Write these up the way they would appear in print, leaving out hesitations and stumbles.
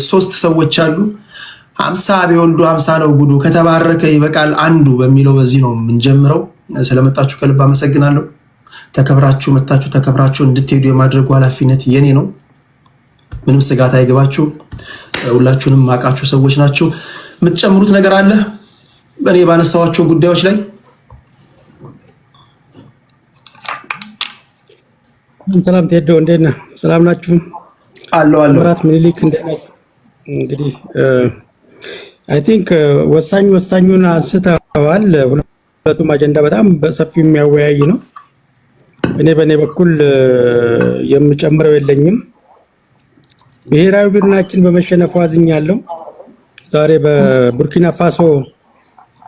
ሶስት ሰዎች አሉ 50 ቢወልዱ 50 ነው ጉዱ ከተባረከ ይበቃል አንዱ በሚለው በዚህ ነው የምንጀምረው። ስለመጣችሁ ከልብ አመሰግናለሁ። ተከብራችሁ መጣችሁ ተከብራችሁ እንድትሄዱ የማድረግ ኃላፊነት የኔ ነው። ምንም ስጋት አይገባችሁ። ሁላችሁንም ማቃችሁ ሰዎች ናችሁ። የምትጨምሩት ነገር አለ በእኔ ባነሳዋቸው ጉዳዮች ላይ? ሰላም ቴዶ እንዴት ነህ? ሰላም ናችሁ? አለው ምራት ምኒልክ እንግዲህ አይ ቲንክ ወሳኙን አንስተዋል። ሁለቱም አጀንዳ በጣም በሰፊው የሚያወያይ ነው። በእኔ በኩል የምጨምረው የለኝም። ብሔራዊ ቡድናችን በመሸነፉ አዝኛለሁ። ዛሬ በቡርኪና ፋሶ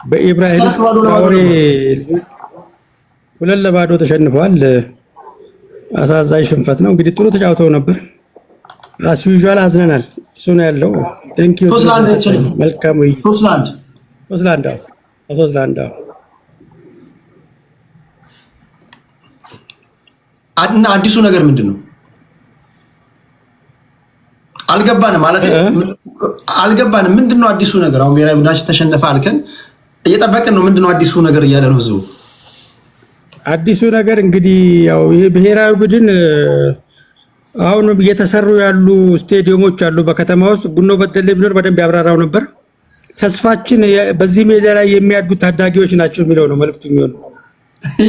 በኢብራሂም ትራኦሬ 2-0 ተሸንፏል። አሳዛኝ ሽንፈት ነው። እንግዲህ ጥሩ ተጫውተው ነበር። አስ ዩዥዋል አዝነናል። እሱ ነው ያለው። ቴንክ ዩ መልካም ወይ ሶስላንድ እና አዲሱ ነገር ምንድነው? አልገባንም ማለት አልገባንም። ምንድነው አዲሱ ነገር? አሁን ብሔራዊ ቡድናችን ተሸነፈ አልከን፣ እየጠበቅን ነው። ምንድነው አዲሱ ነገር እያለ ነው ህዝቡ? አዲሱ ነገር እንግዲህ ያው ይሄ ብሔራዊ ቡድን አሁን እየተሰሩ ያሉ ስቴዲየሞች አሉ በከተማ ውስጥ። ቡኖ በደሌ ቢኖር በደንብ ያብራራው ነበር። ተስፋችን በዚህ ሜዳ ላይ የሚያድጉ ታዳጊዎች ናቸው የሚለው ነው መልዕክቱ የሚሆነው።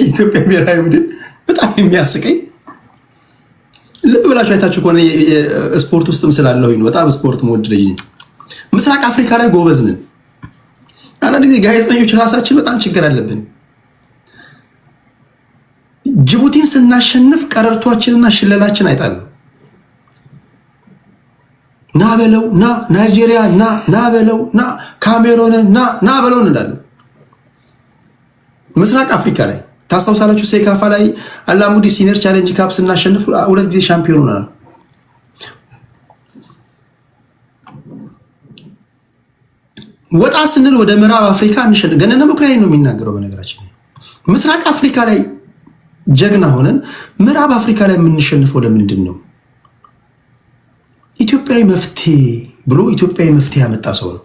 ኢትዮጵያ ብሔራዊ ቡድን በጣም የሚያስቀኝ ልብ ብላችሁ አይታችሁ ከሆነ ስፖርት ውስጥም ስላለሁኝ ነው። በጣም ስፖርት መወድ ልጅ ነኝ። ምስራቅ አፍሪካ ላይ ጎበዝ ነን። አንዳንድ ጊዜ ጋዜጠኞች ራሳችን በጣም ችግር አለብን። ጅቡቲን ስናሸንፍ ቀረርቷችንና ሽለላችን አይጣልም። ና በለው ና ናይጄሪያ ና በለው ና ካሜሮን ና በለው እንላለን። ምስራቅ አፍሪካ ላይ ታስታውሳላችሁ፣ ሴካፋ ላይ አላሙዲ ሲኒየር ቻሌንጅ ካፕ ስናሸንፍ 2 ጊዜ ሻምፒዮን ሆነናል። ወጣ ስንል ወደ ምዕራብ አፍሪካ እንሸን ገነነ መኩሪያ ነው የሚናገረው። በነገራችን ላይ ምስራቅ አፍሪካ ላይ ጀግና ሆነን ምዕራብ አፍሪካ ላይ የምንሸንፈው ለምንድን ነው? ኢትዮጵያዊ መፍትሄ ብሎ ኢትዮጵያዊ መፍትሄ ያመጣ ሰው ነው።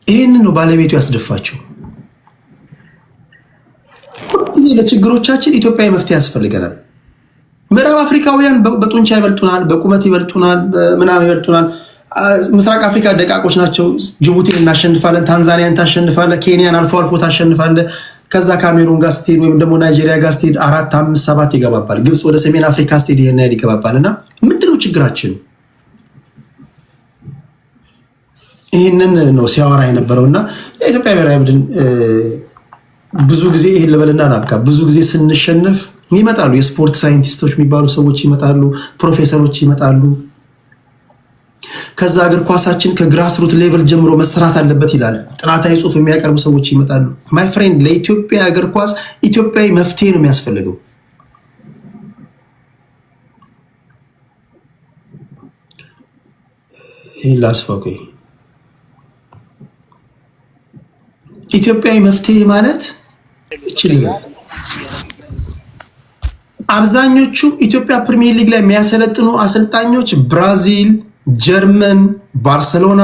ይህንን ነው ባለቤቱ ያስደፋቸው። ሁልጊዜ ለችግሮቻችን ኢትዮጵያዊ መፍትሄ ያስፈልገናል። ምዕራብ አፍሪካውያን በጡንቻ ይበልጡናል፣ በቁመት ይበልጡናል፣ ምናምን ይበልጡናል። ምስራቅ አፍሪካ ደቃቆች ናቸው። ጅቡቲን እናሸንፋለን፣ ታንዛኒያን ታሸንፋለ፣ ኬንያን አልፎ አልፎ ታሸንፋለ። ከዛ ካሜሩን ጋር ስትሄድ ወይም ደግሞ ናይጄሪያ ጋር ስትሄድ 4፣ 5፣ 7 ይገባባል። ግብፅ ወደ ሰሜን አፍሪካ ስትሄድ ይሄን ያህል ይገባባል። እና ምንድነው ችግራችን? ይህንን ነው ሲያወራ የነበረው። እና የኢትዮጵያ ብሔራዊ ቡድን ብዙ ጊዜ ይህን ልበልና ላብቃ፣ ብዙ ጊዜ ስንሸነፍ ይመጣሉ የስፖርት ሳይንቲስቶች የሚባሉ ሰዎች ይመጣሉ፣ ፕሮፌሰሮች ይመጣሉ። ከዛ እግር ኳሳችን ከግራስሩት ሌቭል ጀምሮ መሰራት አለበት ይላል። ጥናታዊ ጽሑፍ የሚያቀርቡ ሰዎች ይመጣሉ። ማይ ፍሬንድ፣ ለኢትዮጵያ እግር ኳስ ኢትዮጵያዊ መፍትሄ ነው የሚያስፈልገው። ይህን ላስፋው። ኢትዮጵያዊ መፍትሄ ማለት አብዛኞቹ ኢትዮጵያ ፕሪሚየር ሊግ ላይ የሚያሰለጥኑ አሰልጣኞች ብራዚል፣ ጀርመን፣ ባርሰሎና፣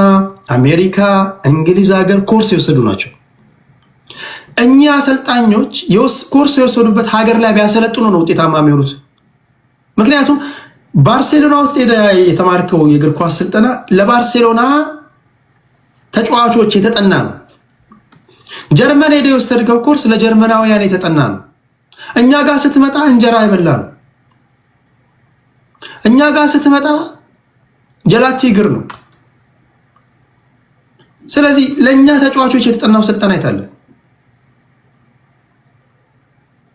አሜሪካ፣ እንግሊዝ ሀገር ኮርስ የወሰዱ ናቸው። እኛ አሰልጣኞች ኮርስ የወሰዱበት ሀገር ላይ ቢያሰለጥኑ ነው ውጤታማ የሚሆኑት። ምክንያቱም ባርሴሎና ውስጥ የተማርከው የእግር ኳስ ስልጠና ለባርሴሎና ተጫዋቾች የተጠና ነው። ጀርመን ሄደ የወሰድከው ኮርስ ለጀርመናውያን የተጠና ነው። እኛ ጋር ስትመጣ እንጀራ አይበላ ነው። እኛ ጋር ስትመጣ ጀላቲ እግር ነው። ስለዚህ ለእኛ ተጫዋቾች የተጠናው ስልጠና አይታለ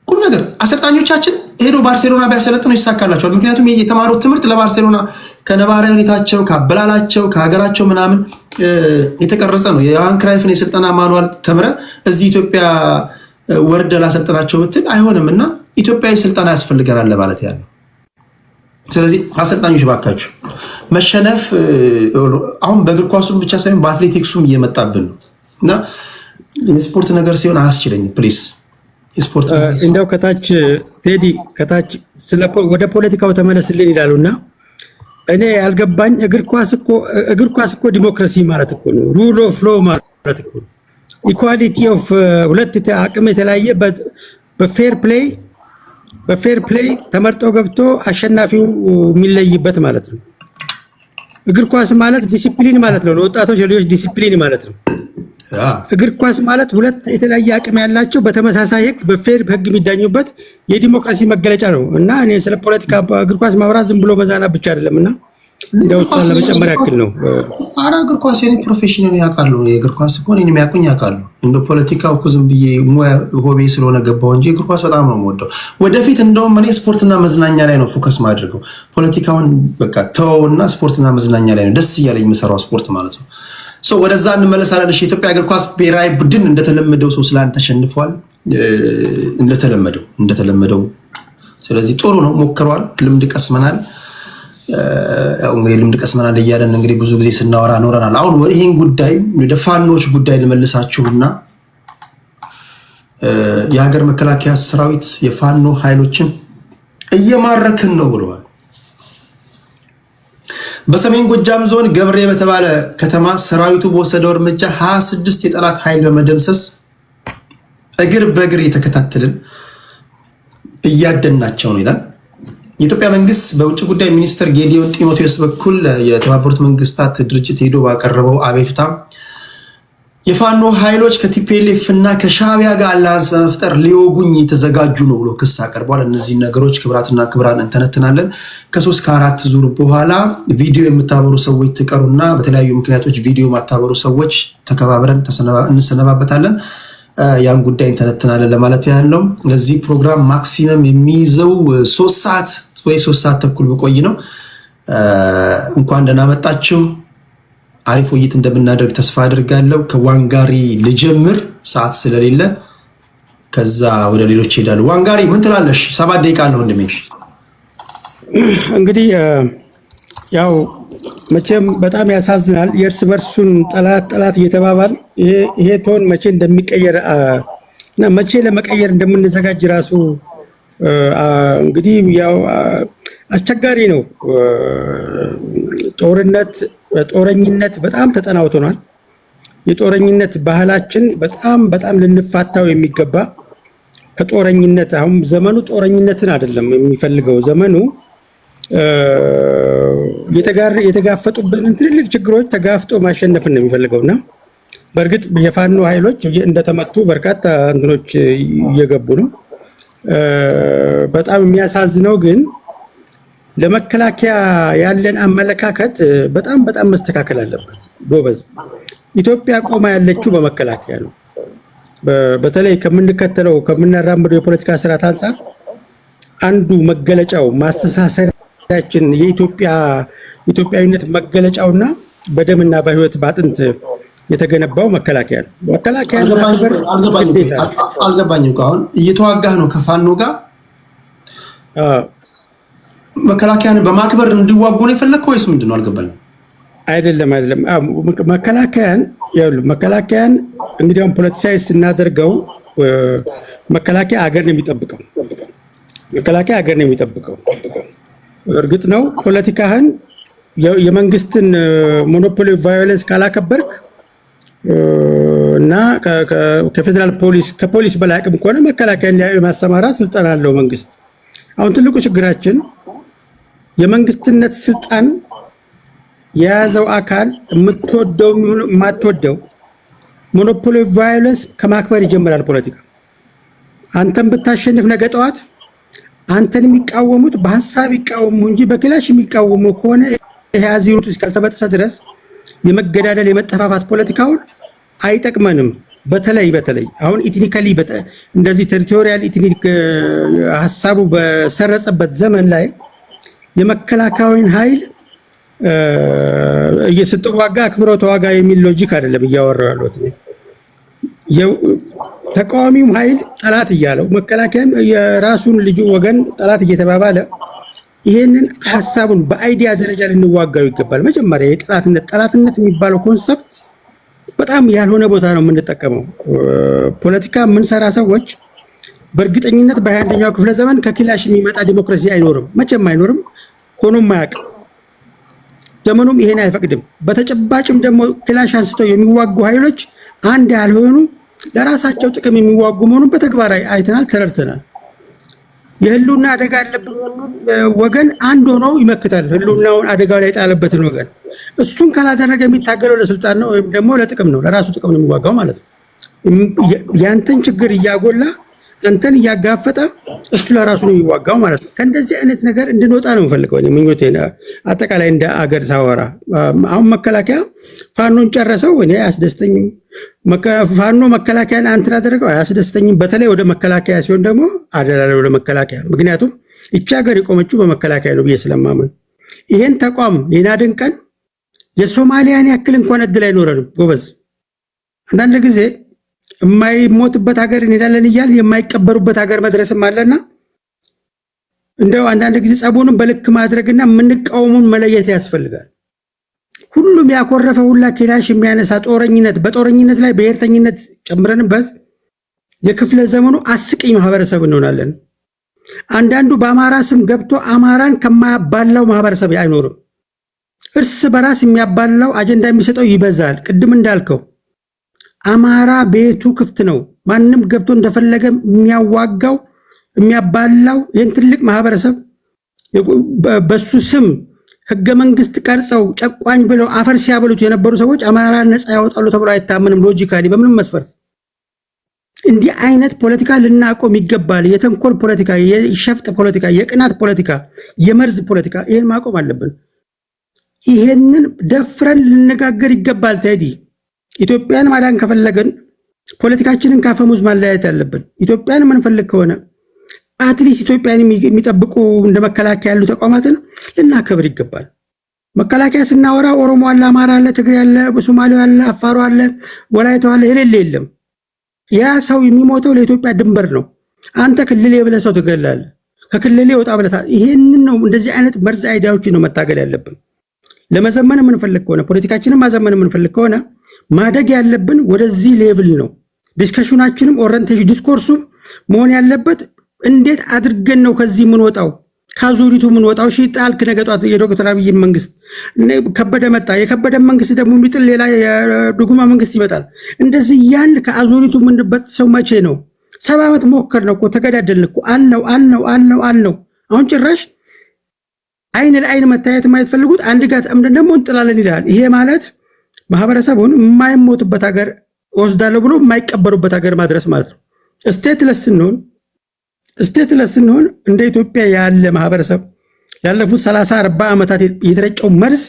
ቁም ነገር አሰልጣኞቻችን ሄዶ ባርሴሎና ቢያሰለጥኑ ይሳካላቸዋል። ምክንያቱም የተማሩት ትምህርት ለባርሴሎና ከነባራዊ ሁኔታቸው ከአበላላቸው ከሀገራቸው ምናምን የተቀረጸ ነው። የዮሃን ክራይፍን የስልጠና ማኑዋል ተምረ እዚህ ኢትዮጵያ ወርደ ላሰልጠናቸው ብትል አይሆንም። እና ኢትዮጵያዊ ስልጠና ያስፈልገናል ለማለት ያለው። ስለዚህ አሰልጣኞች ባካችሁ መሸነፍ አሁን በእግር ኳሱም ብቻ ሳይሆን በአትሌቲክሱም እየመጣብን ነው። እና የስፖርት ነገር ሲሆን አያስችለኝ ፕሊስ። የስፖርት እንደው ከታች ቴዲ ከታች ወደ ፖለቲካው ተመለስልን ይላሉና እኔ ያልገባኝ እግር ኳስ እኮ ዲሞክራሲ ማለት እኮ ነው። ሩል ኦፍ ሎ ማለት እኮ ነው። ኢኳሊቲ ኦፍ ሁለት አቅም የተለያየ በፌር ፕሌይ ተመርጦ ገብቶ አሸናፊው የሚለይበት ማለት ነው። እግር ኳስ ማለት ዲሲፕሊን ማለት ነው። ለወጣቶች ልጆች ዲሲፕሊን ማለት ነው። እግር ኳስ ማለት ሁለት የተለያየ አቅም ያላቸው በተመሳሳይ ህግ በፌር ህግ የሚዳኙበት የዲሞክራሲ መገለጫ ነው እና እኔ ስለ ፖለቲካ እግር ኳስ ማውራት ዝም ብሎ መዛና ብቻ አይደለም እና እንደው እሷን ለመጨመር ያክል ነው። ኧረ እግር ኳስ የኔ ፕሮፌሽን ነው ያውቃሉ። የእግር ኳስ እኮ እኔን የሚያውቁኝ ያውቃሉ። እንደ ፖለቲካው እኮ ዝም ብዬ ሆቤ ስለሆነ ገባው እንጂ እግር ኳስ በጣም ነው የምወደው። ወደፊት እንደውም እኔ ስፖርትና መዝናኛ ላይ ነው ፎከስ ማድረገው። ፖለቲካውን በቃ ተወውና ስፖርትና መዝናኛ ላይ ነው ደስ እያለኝ የምሰራው ስፖርት ማለት ነው። ወደዛ እንመለሳለን። እሺ የኢትዮጵያ እግር ኳስ ብሔራዊ ቡድን እንደተለመደው ሶስት-ለ-1 ተሸንፏል። እንደተለመደው ስለዚህ ጥሩ ነው፣ ሞክረዋል። ልምድ ቀስመናል። እንግዲህ ልምድ ቀስመናል እያለን እንግዲህ ብዙ ጊዜ ስናወራ ኖረናል። አሁን ይሄን ጉዳይ ወደ ፋኖች ጉዳይ ልመልሳችሁና የሀገር መከላከያ ሰራዊት የፋኖ ኃይሎችን እየማረክን ነው ብለዋል። በሰሜን ጎጃም ዞን ገብሬ በተባለ ከተማ ሰራዊቱ በወሰደው እርምጃ 26 የጠላት ኃይል በመደምሰስ እግር በእግር የተከታተልን እያደናቸው ነው ይላል። የኢትዮጵያ መንግስት በውጭ ጉዳይ ሚኒስትር ጌዲዮን ጢሞቴዎስ በኩል የተባበሩት መንግስታት ድርጅት ሄዶ ባቀረበው አቤቱታ የፋኖ ኃይሎች ከቲፒኤልኤፍ እና ከሻዕቢያ ጋር አላያንስ በመፍጠር ሊወጉኝ የተዘጋጁ ነው ብሎ ክስ አቀርቧል። እነዚህ ነገሮች ክብራትና ክብራን እንተነትናለን። ከ3 ከ4 ዙር በኋላ ቪዲዮ የምታበሩ ሰዎች ትቀሩና በተለያዩ ምክንያቶች ቪዲዮ የማታበሩ ሰዎች ተከባብረን እንሰነባበታለን። ያን ጉዳይ እንተነትናለን ለማለት ያህል ነው። ለዚህ ፕሮግራም ማክሲመም የሚይዘው 3 ሰዓት ወይ 3 ሰዓት ተኩል በቆይ ነው። እንኳን ደህና መጣችሁ። አሪፍ ውይይት እንደምናደርግ ተስፋ አድርጋለሁ። ከዋንጋሪ ልጀምር ሰዓት ስለሌለ፣ ከዛ ወደ ሌሎች ሄዳሉ። ዋንጋሪ ምን ትላለሽ? 7 ደቂቃ አለ ወንድሜ። እንግዲህ ያው መቼም በጣም ያሳዝናል። የእርስ በርሱን ጠላት እየተባባል ይሄ ቶን መቼ እንደሚቀየር እና መቼ ለመቀየር እንደምንዘጋጅ ራሱ እንግዲህ ያው አስቸጋሪ ነው። ጦረኝነት በጣም ተጠናውቶናል። የጦረኝነት ባህላችን በጣም ልንፋታው የሚገባ ከጦረኝነት አሁን ዘመኑ ጦረኝነትን አይደለም የሚፈልገው። ዘመኑ የተጋፈጡበትን ትልልቅ ችግሮች ተጋፍጦ ማሸነፍን ነው የሚፈልገውና በእርግጥ የፋኖ ኃይሎች እንደተመቱ በርካታ እንትኖች እየገቡ ነው። በጣም የሚያሳዝነው ግን ለመከላከያ ያለን አመለካከት በጣም መስተካከል አለበት። ጎበዝ ኢትዮጵያ ቆማ ያለችው በመከላከያ ነው። በተለይ ከምናራምደው የፖለቲካ ስርዓት አንጻር አንዱ መገለጫው ማስተሳሰራችን የኢትዮጵያዊነት መገለጫውና በደምና በህይወት በአጥንት የተገነባው መከላከያ ነው። መከላከያ አልገባኝም። አሁን እየተዋጋህ ነው ከፋኖ ጋር መከላከያን በማክበር እንዲዋጉ ነው የፈለግከው ወይስ ምንድን ነው? አልገባኝም። አይደለም መከላከያን እንግዲህ አሁን ፖለቲሳይዝ ስናደርገው መከላከያ ሀገር ነው የሚጠብቀው። እርግጥ ነው ፖለቲካህን የመንግስትን ሞኖፖሊ ቫዮለንስ ካላከበርክ እና ከፌደራል ፖሊስ ከፖሊስ በላይ አቅም ከሆነ መከላከያን የማሰማራት ስልጣን አለው መንግስት። አሁን ትልቁ ችግራችን የመንግስትነት ስልጣን የያዘው አካል የምትወደው የማትወደው ሞኖፖሊ ቫዮለንስ ከማክበር ይጀምራል ፖለቲካ። አንተን ብታሸንፍ ነገ ጠዋት አንተን የሚቃወሙት በሐሳብ ይቃወሙ እንጂ በክላሽ የሚቃወሙ ከሆነ ይሄ አዚሩት እስካልተበጠሰ ድረስ የመገዳደል የመጠፋፋት ፖለቲካውን አይጠቅመንም። በተለይ አሁን ኢትኒካሊ እንደዚህ ቴሪቶሪያል ኢትኒክ ሐሳቡ በሰረጸበት ዘመን ላይ የመከላከያውን ኃይል ስትዋጋ አክብረው ተዋጋ የሚል ሎጂክ አይደለም እያወራሁ ያለሁት። ተቃዋሚው ኃይል ጠላት እያለው መከላከያም የራሱን ልጁ ወገን ጠላት እየተባባለ ይሄንን ሐሳቡን በአይዲያ ደረጃ ልንዋጋው ይገባል። መጀመሪያ ጠላትነት የሚባለው ኮንሰፕት በጣም ያልሆነ ቦታ ነው የምንጠቀመው። ፖለቲካ የምንሰራ ሰዎች በእርግጠኝነት በ21ኛው ክፍለ ዘመን ከክላሽ የሚመጣ ዲሞክራሲ አይኖርም፣ መቼም አይኖርም፣ ሆኖም አያውቅም። ዘመኑም ይሄን አይፈቅድም። በተጨባጭም ደግሞ ክላሽ አንስተው የሚዋጉ ኃይሎች አንድ ያልሆኑ ለራሳቸው ጥቅም የሚዋጉ መሆኑን በተግባር አይተናል፣ ተረድተናል። የህልውና አደጋ ያለበት ወገን አንድ ሆኖ ይመክታል። ህልውናውን አደጋ ላይ የጣለበትን ወገን እሱን ካላደረገ የሚታገለው ለስልጣን ነው ወይም ደግሞ ለጥቅም ነው፣ ለራሱ ጥቅም ነው የሚዋጋው ማለት ነው። ያንተን ችግር እያጎላ አንተን እያጋፈጠ እሱ ለራሱ ነው የሚዋጋው ማለት ነው። ከእንደዚህ አይነት ነገር እንድንወጣ ነው የምፈልገው እኔ ምኞቴ። አጠቃላይ እንደ አገር ሳወራ አሁን መከላከያ ፋኖን ጨረሰው እኔ አያስደስተኝም። ፋኖ መከላከያን አንተን አደረገው አያስደስተኝም። በተለይ ወደ መከላከያ ሲሆን ደግሞ አደላለ ወደ መከላከያ። ምክንያቱም ይቺ ሀገር የቆመችው በመከላከያ ነው ብዬ ስለማምን ይሄን ተቋም የናድን ቀን የሶማሊያን ያክል እንኳን እድል አይኖረንም ጎበዝ። አንዳንድ ጊዜ የማይሞትበት ሀገር እንሄዳለን እያል የማይቀበሩበት ሀገር መድረስም አለና እንደው አንዳንድ ጊዜ ጸቡንም በልክ ማድረግና የምንቃወሙን መለየት ያስፈልጋል። ሁሉም ያኮረፈ ሁላ ክላሽ የሚያነሳ ጦረኝነት፣ በጦረኝነት ላይ ብሔርተኝነት ጨምረንበት የክፍለ ዘመኑ አስቂኝ ማህበረሰብ እንሆናለን። አንዳንዱ በአማራ ስም ገብቶ አማራን ከማያባላው ማህበረሰብ አይኖርም። እርስ በራስ የሚያባላው አጀንዳ የሚሰጠው ይበዛል። ቅድም እንዳልከው አማራ ቤቱ ክፍት ነው። ማንም ገብቶ እንደፈለገ የሚያዋጋው የሚያባላው ይህን ትልቅ ማህበረሰብ በሱ ስም ህገ መንግስት ቀርጸው ጨቋኝ ብለው አፈር ሲያበሉት የነበሩ ሰዎች አማራ ነፃ ያወጣሉ ተብሎ አይታመንም። ሎጂካሊ በምንም መስፈርት እንዲህ አይነት ፖለቲካ ልናቆም ይገባል። የተንኮል ፖለቲካ፣ የሸፍጥ ፖለቲካ፣ የቅናት ፖለቲካ፣ የመርዝ ፖለቲካ ይሄን ማቆም አለብን። ይሄንን ደፍረን ልነጋገር ይገባል። ቴዲ ኢትዮጵያን ማዳን ከፈለገን ፖለቲካችንን ካፈሙዝ ማለያየት አለብን። ኢትዮጵያን የምንፈልግ ከሆነ አትሊስት ኢትዮጵያን የሚጠብቁ እንደ መከላከያ ያሉ ተቋማትን ልናከብር ይገባል። መከላከያ ስናወራ ኦሮሞ አለ፣ አማራ አለ፣ ትግሬ አለ፣ ሶማሌው አለ፣ አፋሩ አለ፣ ወላይታው አለ፣ የሌለ የለም። ያ ሰው የሚሞተው ለኢትዮጵያ ድንበር ነው። አንተ ክልሌ ብለህ ሰው ትገላለህ፣ ከክልሌ ወጣ ብለህ ይሄንን ነው። እንደዚህ አይነት መርዝ አይዲያዎች ነው መታገል ያለብን። ለመዘመን የምንፈልግ ከሆነ ፖለቲካችንን ማዘመን የምንፈልግ ከሆነ ማደግ ያለብን ወደዚህ ሌቭል ነው። ዲስከሽናችንም ኦሪየንቴሽን ዲስኮርሱም መሆን ያለበት እንዴት አድርገን ነው ከዚህ የምንወጣው፣ ካዙሪቱ የምንወጣው። እሺ ጣልክ ነገ ጧት የዶክተር አብይ መንግስት ከበደ መጣ፣ የከበደ መንግስት ደግሞ የሚጥል ሌላ የዱጉማ መንግስት ይመጣል። እንደዚህ ያን ከአዙሪቱ የምንበት ሰው መቼ ነው? 7 ዓመት ሞከር ነው እኮ ተገዳደልን እኮ አልነው። አሁን ጭራሽ አይን ለአይን መታየት የማይፈልጉት አንድ ጋር ተምደን ደግሞ እንጥላለን ይላል። ይሄ ማለት ማህበረሰቡን የማይሞትበት ሀገር ወስዳለሁ ብሎ የማይቀበሩበት ሀገር ማድረስ ማለት ነው። ስቴትለስ ስንሆን እንደ ኢትዮጵያ ያለ ማህበረሰብ ያለፉት 30-40 ዓመታት የተረጨው መርዝ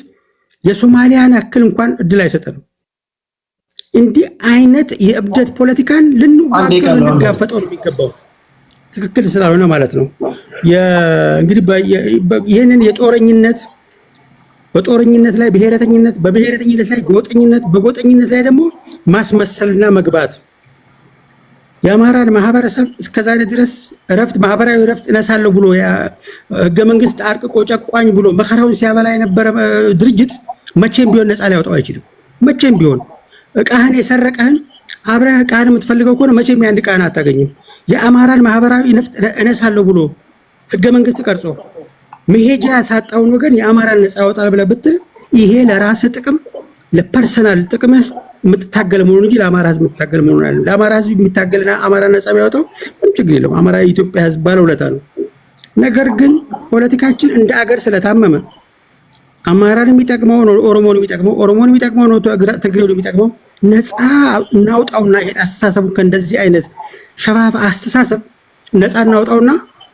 የሶማሊያን ያክል እንኳን እድል አይሰጠንም። እንዲህ አይነት የእብደት ፖለቲካን ልንጋፈጠው ነው የሚገባው፣ ትክክል ስላልሆነ ማለት ነው። እንግዲህ ይህንን የጦረኝነት በጦረኝነት ላይ ብሔረተኝነት፣ በብሔረተኝነት ላይ ጎጠኝነት፣ በጎጠኝነት ላይ ደግሞ ማስመሰልና መግባት የአማራን ማህበረሰብ እስከዛሬ ድረስ ማህበራዊ እረፍት እነሳለሁ ብሎ ህገ መንግስት አርቅቆ ጨቋኝ ብሎ መከራውን ሲያበላ የነበረ ድርጅት መቼም ቢሆን ነፃ ሊያወጣው አይችልም። መቼም ቢሆን እቃህን የሰረቀህን አብረህ እቃህን የምትፈልገው ከሆነ መቼም ያን እቃህን አታገኝም። የአማራን ማህበራዊ እረፍት እነሳለሁ ብሎ ህገ መንግስት ቀርጾ መሄጃ ያሳጣውን ወገን የአማራን ነፃ ያወጣል ብለህ ብትል ይሄ ለራስ ጥቅም ለፐርሰናል ጥቅምህ የምትታገል መሆኑ እንጂ ለአማራ ህዝብ የምትታገል መሆኑ አይደለም። ለአማራ ህዝብ የሚታገልና አማራ ነፃ የሚያወጣው ምንም ችግር የለውም። አማራ የኢትዮጵያ ህዝብ ባለውለታ ነው። ነገር ግን ፖለቲካችን እንደ አገር ስለታመመ አማራን የሚጠቅመው ነው ኦሮሞን የሚጠቅመው ነው ትግሬውን የሚጠቅመው ነፃ እናውጣውና ይሄን አስተሳሰቡ ከእንደዚህ አይነት ሸፋፋ አስተሳሰብ ነፃ እናውጣውና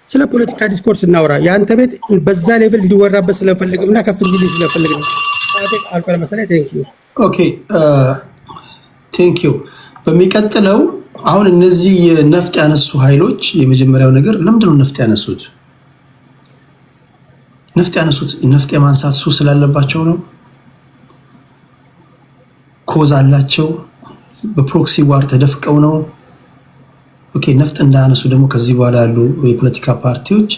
ስለ ፖለቲካ ዲስኮርስ እናውራ። የአንተ ቤት በዛ ሌቭል ሊወራበት ስለፈልግምና ከፍ እንዲል ስለፈልግ ነው። አልቆለ መሰለኝ። ቴንክ ዩ። በሚቀጥለው አሁን እነዚህ ነፍጥ ያነሱ ኃይሎች የመጀመሪያው ነገር ለምንድነው ነፍጥ ያነሱት? ነፍጥ የማንሳት ሱስ ስላለባቸው ነው። ኮዝ አላቸው። በፕሮክሲ ዋር ተደፍቀው ነው። ኦኬ ነፍጥ እንዳያነሱ ደግሞ ከዚህ በኋላ ያሉ የፖለቲካ ፓርቲዎች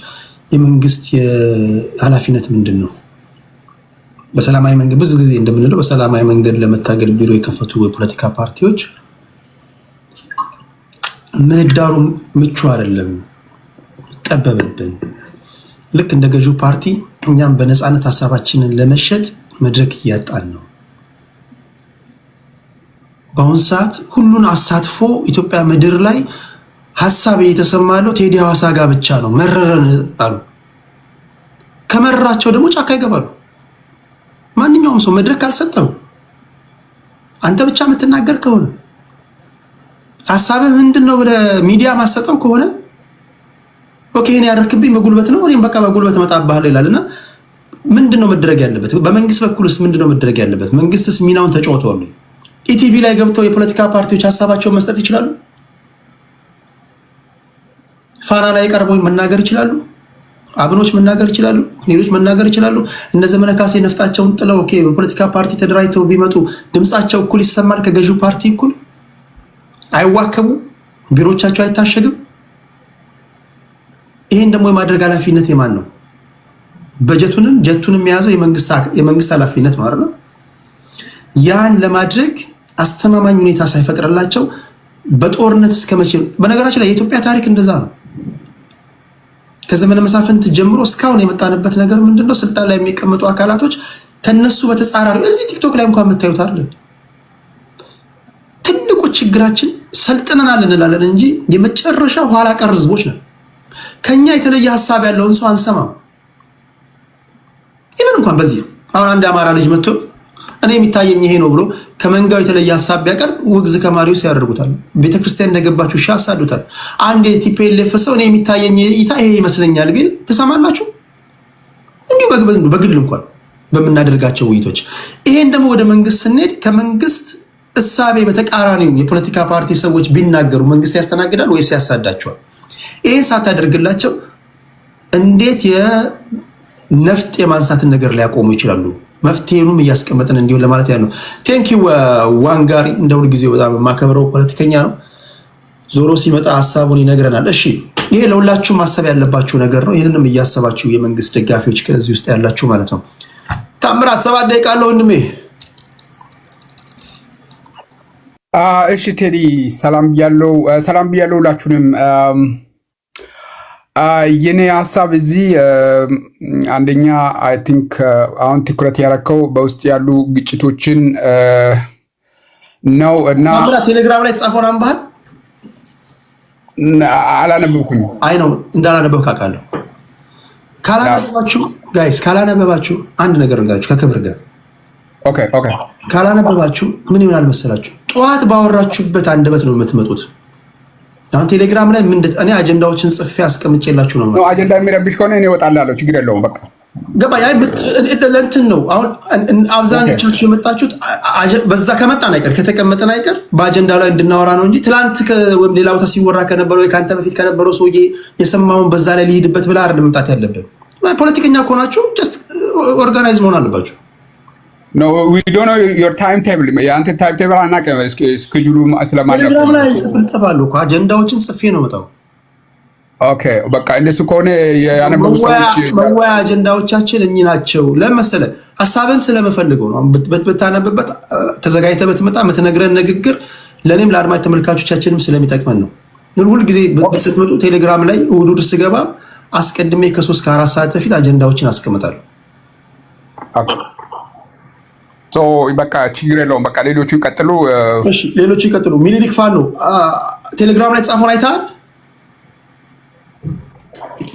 የመንግስት ኃላፊነት ምንድን ነው? በሰላማዊ መንገድ ብዙ ጊዜ እንደምንለው በሰላማዊ መንገድ ለመታገል ቢሮ የከፈቱ የፖለቲካ ፓርቲዎች ምህዳሩ ምቹ አይደለም፣ ጠበበብን። ልክ እንደ ገዢው ፓርቲ እኛም በነፃነት ሀሳባችንን ለመሸጥ መድረክ እያጣን ነው። በአሁን ሰዓት ሁሉን አሳትፎ ኢትዮጵያ ምድር ላይ ሀሳብ እየተሰማ ያለው ቴዲ ሐዋሳ ጋር ብቻ ነው። መረረን አሉ። ከመረራቸው ደግሞ ጫካ ይገባሉ። ማንኛውም ሰው መድረክ ካልሰጠው አንተ ብቻ የምትናገር ከሆነ ሀሳብህ ምንድነው ብለህ ሚዲያ ማሰጠው ከሆነ ኦኬ እኔ ያደረክብኝ በጉልበት ነው እኔም በቃ በጉልበት መጣባለሁ ይላልና ምንድነው መደረግ ያለበት? በመንግስት በኩልስ ምንድነው መደረግ ያለበት? መንግስትስ ሚናውን ተጫውቷል? ኢቲቪ ላይ ገብተው የፖለቲካ ፓርቲዎች ሀሳባቸውን መስጠት ይችላሉ? ፋና ላይ ቀርበው መናገር ይችላሉ? አብኖች መናገር ይችላሉ? ሌሎች መናገር ይችላሉ? እነ ዘመነ ካሴ ነፍጣቸውን ጥለው ኦኬ በፖለቲካ ፓርቲ ተደራጅተው ቢመጡ ድምጻቸው እኩል ይሰማል ከገዢው ፓርቲ እኩል? አይዋከቡ? ቢሮቻቸው አይታሸግም? ይሄን ደግሞ የማድረግ ኃላፊነት የማን ነው? በጀቱንም ጀቱንም የያዘው የመንግስት ኃላፊነት ማለት ነው። ያን ለማድረግ አስተማማኝ ሁኔታ ሳይፈጥርላቸው በጦርነት እስከመቼ ነው? በነገራችን ላይ የኢትዮጵያ ታሪክ እንደዛ ነው። ከዘመነ መሳፍንት ጀምሮ እስካሁን የመጣንበት ነገር ምንድነው? ስልጣን ላይ የሚቀመጡ አካላቶች ከነሱ በተጻራሪ እዚህ ቲክቶክ ላይ እንኳን የምታዩት አይደለም። ትልቁ ችግራችን ሰልጥነናል እንላለን እንጂ የመጨረሻ ኋላ ቀር ህዝቦች ነን። ከኛ የተለየ ሀሳብ ያለውን ሰው አንሰማም። ይሄን እንኳን በዚህ አሁን አንድ አማራ ልጅ መጥቶ እኔ የሚታየኝ ይሄ ነው ብሎ ከመንጋው የተለየ ሀሳብ ቢያቀርብ ውግዝ ከማሪው ሲያደርጉታል። ቤተክርስቲያን እንደገባችሁ ያሳዱታል። አንድ ቲፒኤልኤፍ ሰው እኔ የሚታየኝ እይታ ይሄ ይመስለኛል ቢል ትሰማላችሁ? እንዲሁ በግል እንኳን በምናደርጋቸው ውይይቶች። ይሄን ደግሞ ወደ መንግስት ስንሄድ ከመንግስት እሳቤ በተቃራኒው የፖለቲካ ፓርቲ ሰዎች ቢናገሩ መንግስት ያስተናግዳል ወይስ ያሳዳቸዋል? ይሄን ሳታደርግላቸው እንዴት የነፍጥ የማንሳትን ነገር ሊያቆሙ ይችላሉ? መፍትሄኑም እያስቀመጠን እንዲሆን ለማለት ያለው። ቴንኪው ዋንጋሪ፣ እንደ ሁል ጊዜው በጣም የማከብረው ፖለቲከኛ ነው። ዞሮ ሲመጣ ሀሳቡን ይነግረናል። እሺ ይሄ ለሁላችሁ ማሰብ ያለባችሁ ነገር ነው። ይህንንም እያሰባችሁ የመንግስት ደጋፊዎች ከዚህ ውስጥ ያላችሁ ማለት ነው። ታምራት 7 ደቂቃ አለው ወንድሜ። እሺ ቴዲ ሰላም ብያለሁ ሁላችሁንም። የኔ ሀሳብ እዚህ አንደኛ አይ ቲንክ አሁን ትኩረት ያረከው በውስጥ ያሉ ግጭቶችን ነው እና ቴሌግራም ላይ ተጻፈውን አንባል አላነበብኩኝ። አይ ነው እንዳላነበብክ አውቃለሁ። ካላነበባችሁ አንድ ነገር እንጋችሁ ከክብር ጋር ኦኬ ካላነበባችሁ ምን ይሆናል መሰላችሁ? ጠዋት ባወራችሁበት አንደበት ነው የምትመጡት። አሁን ቴሌግራም ላይ እኔ አጀንዳዎችን ጽፌ አስቀምጬላችሁ ነው ማለት አጀንዳ የሚረብሽ ከሆነ እኔ እወጣለሁ፣ ችግር የለውም። በቃ ገባ። ያ ለእንትን ነው። አሁን አብዛኞቻችሁ የመጣችሁት በዛ ከመጣን አይቀር ከተቀመጠን አይቀር በአጀንዳ ላይ እንድናወራ ነው እንጂ ትላንት ወይም ሌላ ቦታ ሲወራ ከነበረው ከአንተ በፊት ከነበረው ሰውዬ የሰማውን በዛ ላይ ሊሄድበት ብለህ አይደል መምጣት ያለብን። ፖለቲከኛ ከሆናችሁ ጀስት ኦርጋናይዝ መሆን አለባችሁ። No, we don't know your timetable. የአንተ ታይምቴብል አናውቅም። እስኬጁሉ ስለማናውቅ ቴሌግራም ላይ ጽፋለሁ እኮ አጀንዳዎችን ጽፌ ነው መጣው። ኦኬ በቃ እንደሱ ከሆነ ያነበቡ ሰዎች መወያ አጀንዳዎቻችን እኚህ ናቸው። ለምሳሌ ሀሳብን ስለመፈልገው ነው። ብታነብበት ተዘጋጅተህ ብትመጣ የምትነግረን ንግግር ለእኔም ለአድማጭ ተመልካቾቻችንም ስለሚጠቅመን ነው። ሁል ጊዜ ስትመጡ ቴሌግራም ላይ እሑድ ስገባ አስቀድሜ ከ3 ከ4 ሰዓት በፊት አጀንዳዎችን አስቀምጣለሁ። በቃ ችግር የለውም። በቃ ሌሎቹ ይቀጥሉ። እሺ ሌሎቹ ይቀጥሉ። ሚኒሊክ ፋኖ ቴሌግራም ላይ ጻፈውን አይተሃል?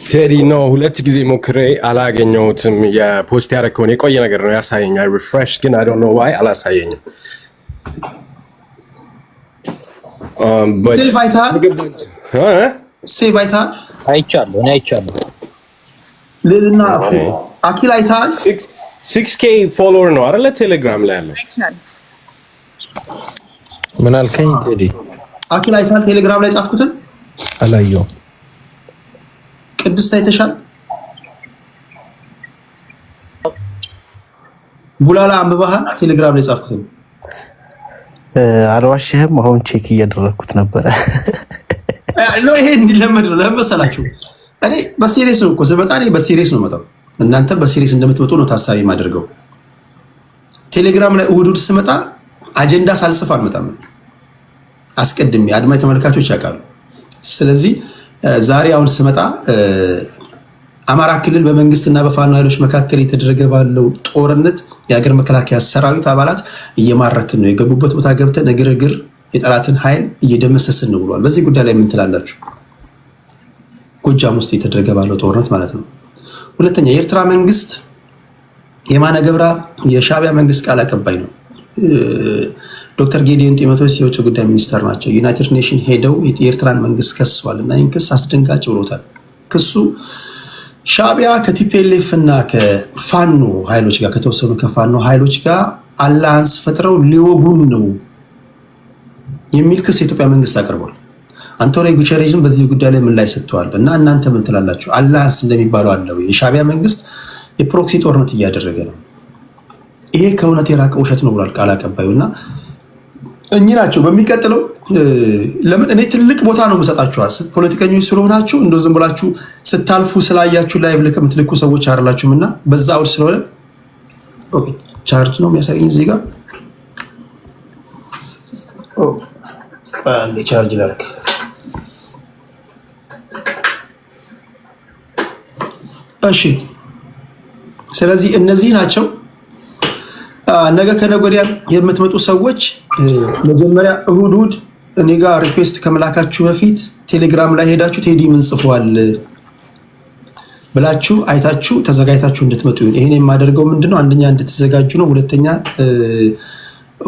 ቴዲ ነው 2 ጊዜ ሞክሬ አላገኘሁትም። የፖስት ያደረከውን የቆየ ነገር ነው ያሳየኛል። ሪፍሬሽ ግን አይ ዶንት ኖ ዋይ አላሳየኝም። ሴቭ አይተሃል? ሴቭ አይተሃል? አይቻለሁ። ሌልና አኪል አይተሃል? 6K ፎሎወር ነው አይደለ? ቴሌግራም ላይ ያለው ምን አልከኝ ቴዲ? አኪል አይተሃል? ቴሌግራም ላይ ጻፍኩትን አላየሁም። ቅድስት አይተሻል? ቡላላ አንብበሃል? ቴሌግራም ላይ ጻፍኩትን አልዋሽህም። አሁን ቼክ እያደረኩት ነበረ። ይሄ እንዲለመድ ነው። ለመሰላችሁ እኔ በሲሪየስ ነው እኮ ስመጣ እኔ በሲሪየስ ነው መጣው። እናንተ በሲሪየስ እንደምትመጡ ነው ታሳቢ ማድረገው። ቴሌግራም ላይ እሑድ ስመጣ አጀንዳ ሳልጽፍ አልመጣም። አስቀድሜ አድማጭ ተመልካቾች ያውቃሉ። ስለዚህ ዛሬ አሁን ስመጣ አማራ ክልል በመንግስትና በፋኖ ኃይሎች መካከል የተደረገ ባለው ጦርነት የሀገር መከላከያ ሰራዊት አባላት እየማረክን ነው፣ የገቡበት ቦታ ገብተን እግር የጠላትን ኃይል እየደመሰስን ነው ብሏል። በዚህ ጉዳይ ላይ ምን ትላላችሁ? ጎጃም ውስጥ የተደረገ ባለው ጦርነት ማለት ነው። ሁለተኛ የኤርትራ መንግስት የማነ ገብረአብ የሻዕቢያ መንግስት ቃል አቀባይ ነው። ዶክተር ጌዲዮን ጢሞቴዎስ የውጭ ጉዳይ ሚኒስተር ናቸው። ዩናይትድ ኔሽን ሄደው የኤርትራን መንግስት ከሰዋል እና ይህን ክስ አስደንጋጭ ብሎታል። ክሱ ሻዕቢያ ከቲፒኤልኤፍ እና ከፋኖ ኃይሎች ጋር ከተወሰኑ ከፋኖ ኃይሎች ጋር አላያንስ ፈጥረው ሊወጉን ነው የሚል ክስ የኢትዮጵያ መንግስት አቅርቧል። አንቶኒዮ ጉተሬዥን በዚህ ጉዳይ ላይ ምን ላይ ሰጥተዋል እና እናንተ ምን ትላላችሁ? አላያንስ እንደሚባለው አለው የሻዕቢያ መንግስት የፕሮክሲ ጦርነት እያደረገ ነው። ይሄ ከእውነት የራቀ ውሸት ነው ብሏል ቃል አቀባዩ እና እኚህ ናቸው። በሚቀጥለው ለምን እኔ ትልቅ ቦታ ነው የምሰጣችኋል። ፖለቲከኞች ስለሆናችሁ እንደው ዝም ብላችሁ ስታልፉ ስላያችሁ ላይ ብለህ ከምትልኩ ሰዎች አይደላችሁም እና በዛ አውድ ስለሆነ ኦኬ ቻርጅ ነው የሚያሳየኝ እዚህ ጋር አንዴ ቻርጅ ላድርግ። እሺ ስለዚህ እነዚህ ናቸው። ነገ ከነገ ወዲያ የምትመጡ ሰዎች መጀመሪያ እሁድ እኔ ጋር ሪኩዌስት ከመላካችሁ በፊት ቴሌግራም ላይ ሄዳችሁ ቴዲ ምን ጽፏል ብላችሁ አይታችሁ ተዘጋጅታችሁ እንድትመጡ ይሁን። ይሄን የማደርገው ምንድነው? አንደኛ እንድትዘጋጁ ነው፣ ሁለተኛ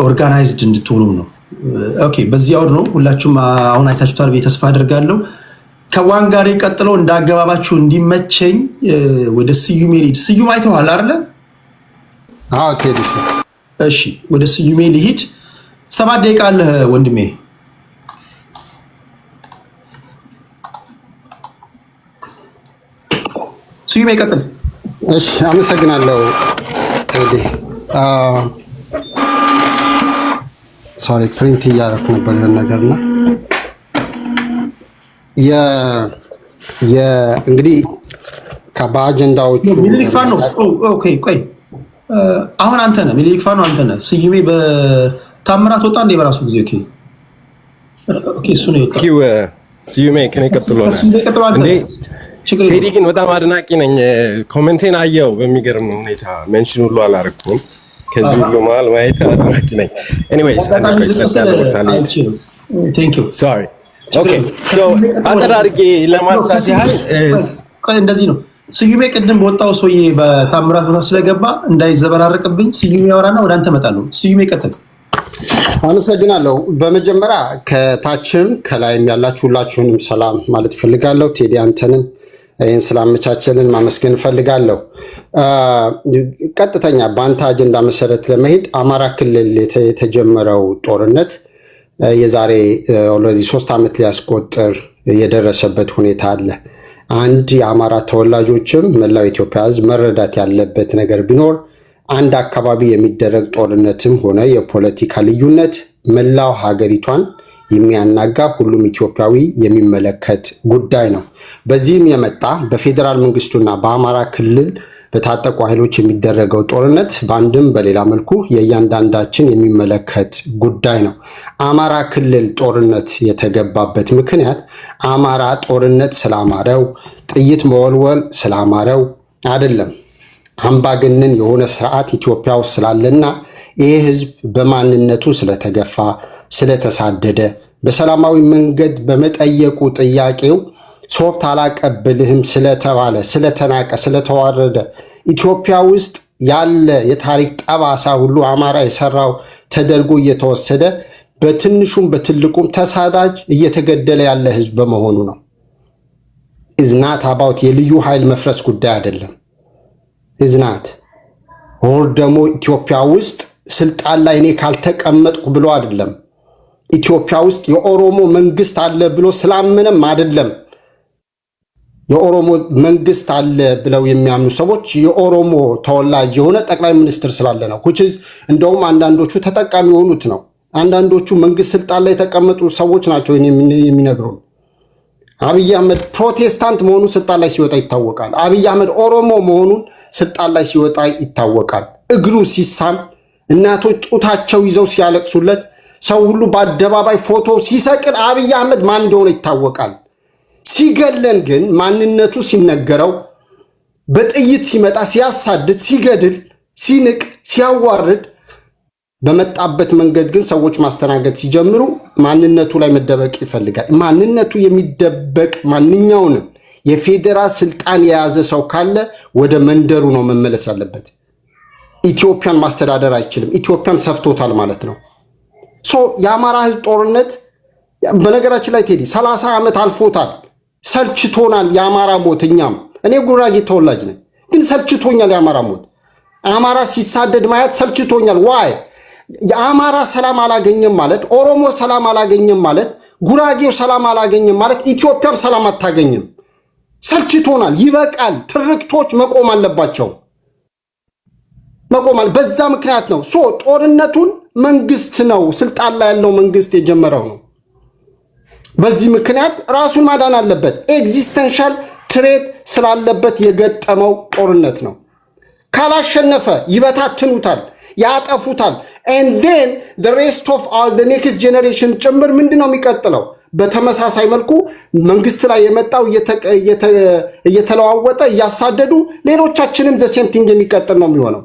ኦርጋናይዝድ እንድትሆኑ ነው። ኦኬ በዚህ አውድ ነው ሁላችሁም አሁን አይታችሁታል ብዬ ተስፋ አደርጋለሁ። ከዋንጋሪ ቀጥሎ እንዳገባባችሁ እንዲመቸኝ ወደ ስዩሜ ልሂድ። ስዩም አይተዋል አይደለ? አዎ ቴዲ። እሺ ወደ ስዩሜ ልሂድ። 7 ደቂቃ አለህ ወንድሜ። ስዩሜ ቀጥል። እሺ አመሰግናለሁ ቴዲ። ሶሪ ፕሪንት እያደረኩ ነበር ነገርና እንግዲህ በአጀንዳዎቹ ሚኒሊክ ፋኖ ኦኬ ቆይ አሁን አንተ ነህ ሚኒሊክ ፋኖ አንተ ነህ። ስዩሜ በታምራት ወጣ እንደ በራሱ ጊዜ ኦኬ እሱ ነው የወጣው። ስዩሜ ከኔ ቀጥሎ እንዴ ቴዲ ግን በጣም አድናቂ ነኝ። ኮሜንቴን አየው በሚገርም ሁኔታ ሜንሽን ሁሉ አላረኩም። ከዚህ ሁሉ መሀል ማየት አድናቂ ነኝ። ኤኒዌይስ ሶሪ ኦኬ ሶ አጠር አድርጌ ለማንሳት ያህል እንደዚህ ነው። ስዩሜ ቅድም በወጣው ሰውዬ በታምራት ቦታ ስለገባ እንዳይዘበራረቅብኝ ስዩሜ ያወራና ወደ አንተ እመጣለሁ። ስዩሜ ቀጥል። አመሰግናለሁ። በመጀመሪያ ከታችም ከላይም ያላችሁ ሁላችሁንም ሰላም ማለት ፈልጋለሁ። ቴዲ አንተንም ይህን ስላመቻቸልን ማመስገን ፈልጋለሁ። ቀጥተኛ በአንተ አጀንዳ መሰረት ለመሄድ አማራ ክልል የተጀመረው ጦርነት የዛሬ ኦልሬዲ 3 ዓመት ሊያስቆጥር የደረሰበት ሁኔታ አለ። አንድ የአማራ ተወላጆችም መላው ኢትዮጵያ ሕዝብ መረዳት ያለበት ነገር ቢኖር አንድ አካባቢ የሚደረግ ጦርነትም ሆነ የፖለቲካ ልዩነት መላው ሀገሪቷን የሚያናጋ ሁሉም ኢትዮጵያዊ የሚመለከት ጉዳይ ነው። በዚህም የመጣ በፌዴራል መንግስቱና በአማራ ክልል በታጠቁ ኃይሎች የሚደረገው ጦርነት በአንድም በሌላ መልኩ የእያንዳንዳችን የሚመለከት ጉዳይ ነው። አማራ ክልል ጦርነት የተገባበት ምክንያት አማራ ጦርነት ስላማረው፣ ጥይት መወልወል ስላማረው አይደለም። አምባገነን የሆነ ስርዓት ኢትዮጵያ ውስጥ ስላለና ይህ ህዝብ በማንነቱ ስለተገፋ፣ ስለተሳደደ፣ በሰላማዊ መንገድ በመጠየቁ ጥያቄው ሶፍት አላቀብልህም ስለተባለ፣ ስለተናቀ፣ ስለተዋረደ ኢትዮጵያ ውስጥ ያለ የታሪክ ጠባሳ ሁሉ አማራ የሰራው ተደርጎ እየተወሰደ በትንሹም በትልቁም ተሳዳጅ እየተገደለ ያለ ህዝብ በመሆኑ ነው። ኢዝናት አባውት የልዩ ኃይል መፍረስ ጉዳይ አይደለም። ኢዝናት ወር ደግሞ ኢትዮጵያ ውስጥ ስልጣን ላይ እኔ ካልተቀመጥኩ ብሎ አይደለም። ኢትዮጵያ ውስጥ የኦሮሞ መንግስት አለ ብሎ ስላመነም አይደለም። የኦሮሞ መንግስት አለ ብለው የሚያምኑ ሰዎች የኦሮሞ ተወላጅ የሆነ ጠቅላይ ሚኒስትር ስላለ ነው። እንደውም አንዳንዶቹ ተጠቃሚ የሆኑት ነው። አንዳንዶቹ መንግስት ስልጣን ላይ የተቀመጡ ሰዎች ናቸው የሚነግሩን። አብይ አህመድ ፕሮቴስታንት መሆኑ ስልጣን ላይ ሲወጣ ይታወቃል። አብይ አህመድ ኦሮሞ መሆኑን ስልጣን ላይ ሲወጣ ይታወቃል። እግሩ ሲሳም፣ እናቶች ጡታቸው ይዘው ሲያለቅሱለት፣ ሰው ሁሉ በአደባባይ ፎቶ ሲሰቅል አብይ አህመድ ማን እንደሆነ ይታወቃል። ሲገለን ግን ማንነቱ ሲነገረው በጥይት ሲመጣ ሲያሳድድ ሲገድል ሲንቅ ሲያዋርድ በመጣበት መንገድ ግን ሰዎች ማስተናገድ ሲጀምሩ ማንነቱ ላይ መደበቅ ይፈልጋል። ማንነቱ የሚደበቅ ማንኛውንም የፌዴራል ስልጣን የያዘ ሰው ካለ ወደ መንደሩ ነው መመለስ ያለበት። ኢትዮጵያን ማስተዳደር አይችልም። ኢትዮጵያን ሰፍቶታል ማለት ነው። የአማራ ህዝብ ጦርነት በነገራችን ላይ ቴዲ 30 ዓመት አልፎታል። ሰልችቶናል የአማራ ሞት። እኛም እኔ ጉራጌ ተወላጅ ነኝ፣ ግን ሰልችቶኛል የአማራ ሞት። አማራ ሲሳደድ ማየት ሰልችቶኛል። ዋይ የአማራ ሰላም አላገኘም ማለት፣ ኦሮሞ ሰላም አላገኘም ማለት፣ ጉራጌው ሰላም አላገኘም ማለት ኢትዮጵያም ሰላም አታገኝም። ሰልችቶናል። ይበቃል። ትርክቶች መቆም አለባቸው። በዛ ምክንያት ነው ጦርነቱን መንግስት ነው ስልጣን ላይ ያለው መንግስት የጀመረው ነው። በዚህ ምክንያት ራሱን ማዳን አለበት። ኤግዚስተንሻል ትሬት ስላለበት የገጠመው ጦርነት ነው። ካላሸነፈ ይበታትኑታል፣ ያጠፉታል። and then the rest of the next generation ጭምር ምንድነው የሚቀጥለው? በተመሳሳይ መልኩ መንግስት ላይ የመጣው እየተለዋወጠ እያሳደዱ ሌሎቻችንም the same thing የሚቀጥል ነው የሚሆነው።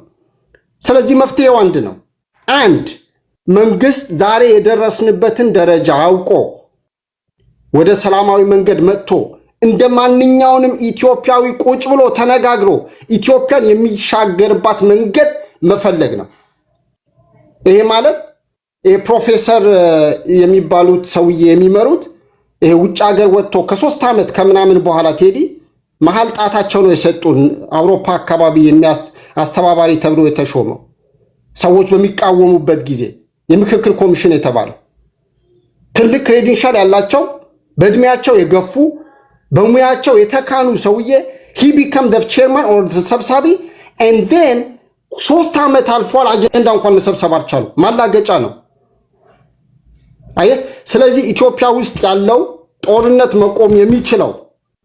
ስለዚህ መፍትሄው አንድ ነው። አንድ መንግስት ዛሬ የደረስንበትን ደረጃ አውቆ ወደ ሰላማዊ መንገድ መጥቶ እንደማንኛውንም ኢትዮጵያዊ ቁጭ ብሎ ተነጋግሮ ኢትዮጵያን የሚሻገርባት መንገድ መፈለግ ነው። ይሄ ማለት ፕሮፌሰር የሚባሉት ሰውዬ የሚመሩት ይሄ ውጭ ሀገር ወጥቶ ከ3 ዓመት ከምናምን በኋላ ቴዲ መሃል ጣታቸው ነው የሰጡን። አውሮፓ አካባቢ አስተባባሪ ተብሎ የተሾመው ሰዎች በሚቃወሙበት ጊዜ የምክክር ኮሚሽን የተባለው ትልቅ ክሬዲንሻል ያላቸው በእድሜያቸው የገፉ በሙያቸው የተካኑ ሰውዬ he become the chairman or the ሰብሳቢ and then 3 ዓመት አልፏል። አጀንዳ እንኳን መሰብሰብ አልቻሉ። ማላገጫ ነው። ስለዚህ ኢትዮጵያ ውስጥ ያለው ጦርነት መቆም የሚችለው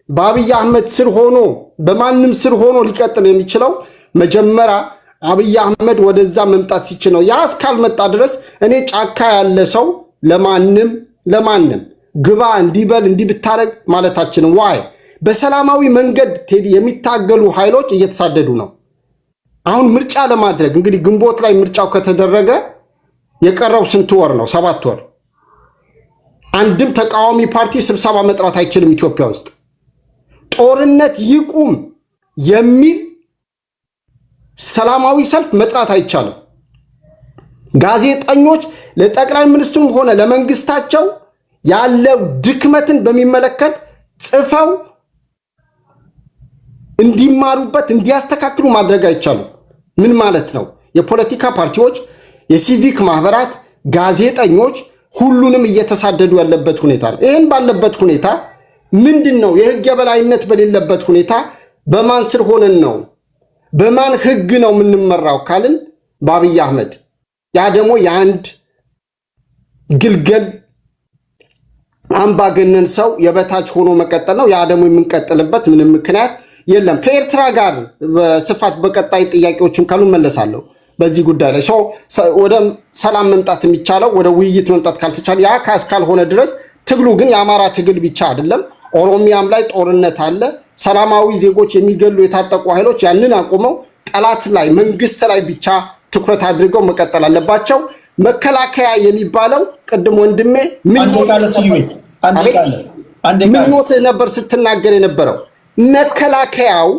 በአብይ አህመድ ስር ሆኖ በማንም ስር ሆኖ ሊቀጥል የሚችለው መጀመሪያ አብይ አህመድ ወደዛ መምጣት ሲችል ነው። ያ እስካልመጣ ድረስ እኔ ጫካ ያለ ሰው ለማንም ግባ እንዲበል እንዲብታረግ ማለታችንን ዋይ በሰላማዊ መንገድ የሚታገሉ ኃይሎች እየተሳደዱ ነው። አሁን ምርጫ ለማድረግ እንግዲህ ግንቦት ላይ ምርጫው ከተደረገ የቀረው ስንት ወር ነው? 7 ወር። አንድም ተቃዋሚ ፓርቲ ስብሰባ መጥራት አይችልም ኢትዮጵያ ውስጥ። ጦርነት ይቁም የሚል ሰላማዊ ሰልፍ መጥራት አይቻልም። ጋዜጠኞች ለጠቅላይ ሚኒስትሩም ሆነ ለመንግስታቸው ያለው ድክመትን በሚመለከት ጽፈው እንዲማሩበት እንዲያስተካክሉ ማድረግ አይቻልም። ምን ማለት ነው? የፖለቲካ ፓርቲዎች፣ የሲቪክ ማህበራት፣ ጋዜጠኞች ሁሉንም እየተሳደዱ ያለበት ሁኔታ ነው። ይህን ባለበት ሁኔታ ምንድነው የህግ የበላይነት በሌለበት ሁኔታ በማን ስር ሆነን ነው በማን ህግ ነው የምንመራው ካልን በአብይ አህመድ። ያ ደግሞ የአንድ ግልገል አምባገነን ሰው የበታች ሆኖ መቀጠል ነው። ያ ደግሞ የምንቀጥልበት ምንም ምክንያት የለም። ከኤርትራ ጋር በስፋት በቀጣይ ጥያቄዎችን ካሉ መለሳለሁ በዚህ ጉዳይ ላይ ወደ ሰላም መምጣት የሚቻለው ወደ ውይይት መምጣት ካልተቻለ ያ ካልሆነ ድረስ ትግሉ ግን የአማራ ትግል ብቻ አይደለም። ኦሮሚያም ላይ ጦርነት አለ። ሰላማዊ ዜጎች የሚገሉ የታጠቁ ኃይሎች ያንን አቁመው ጠላት ላይ መንግስት ላይ ብቻ ትኩረት አድርገው መቀጠል አለባቸው። መከላከያ የሚባለው ቅድም ወንድሜ ምን ነበር ስትናገር የነበረው? መከላከያው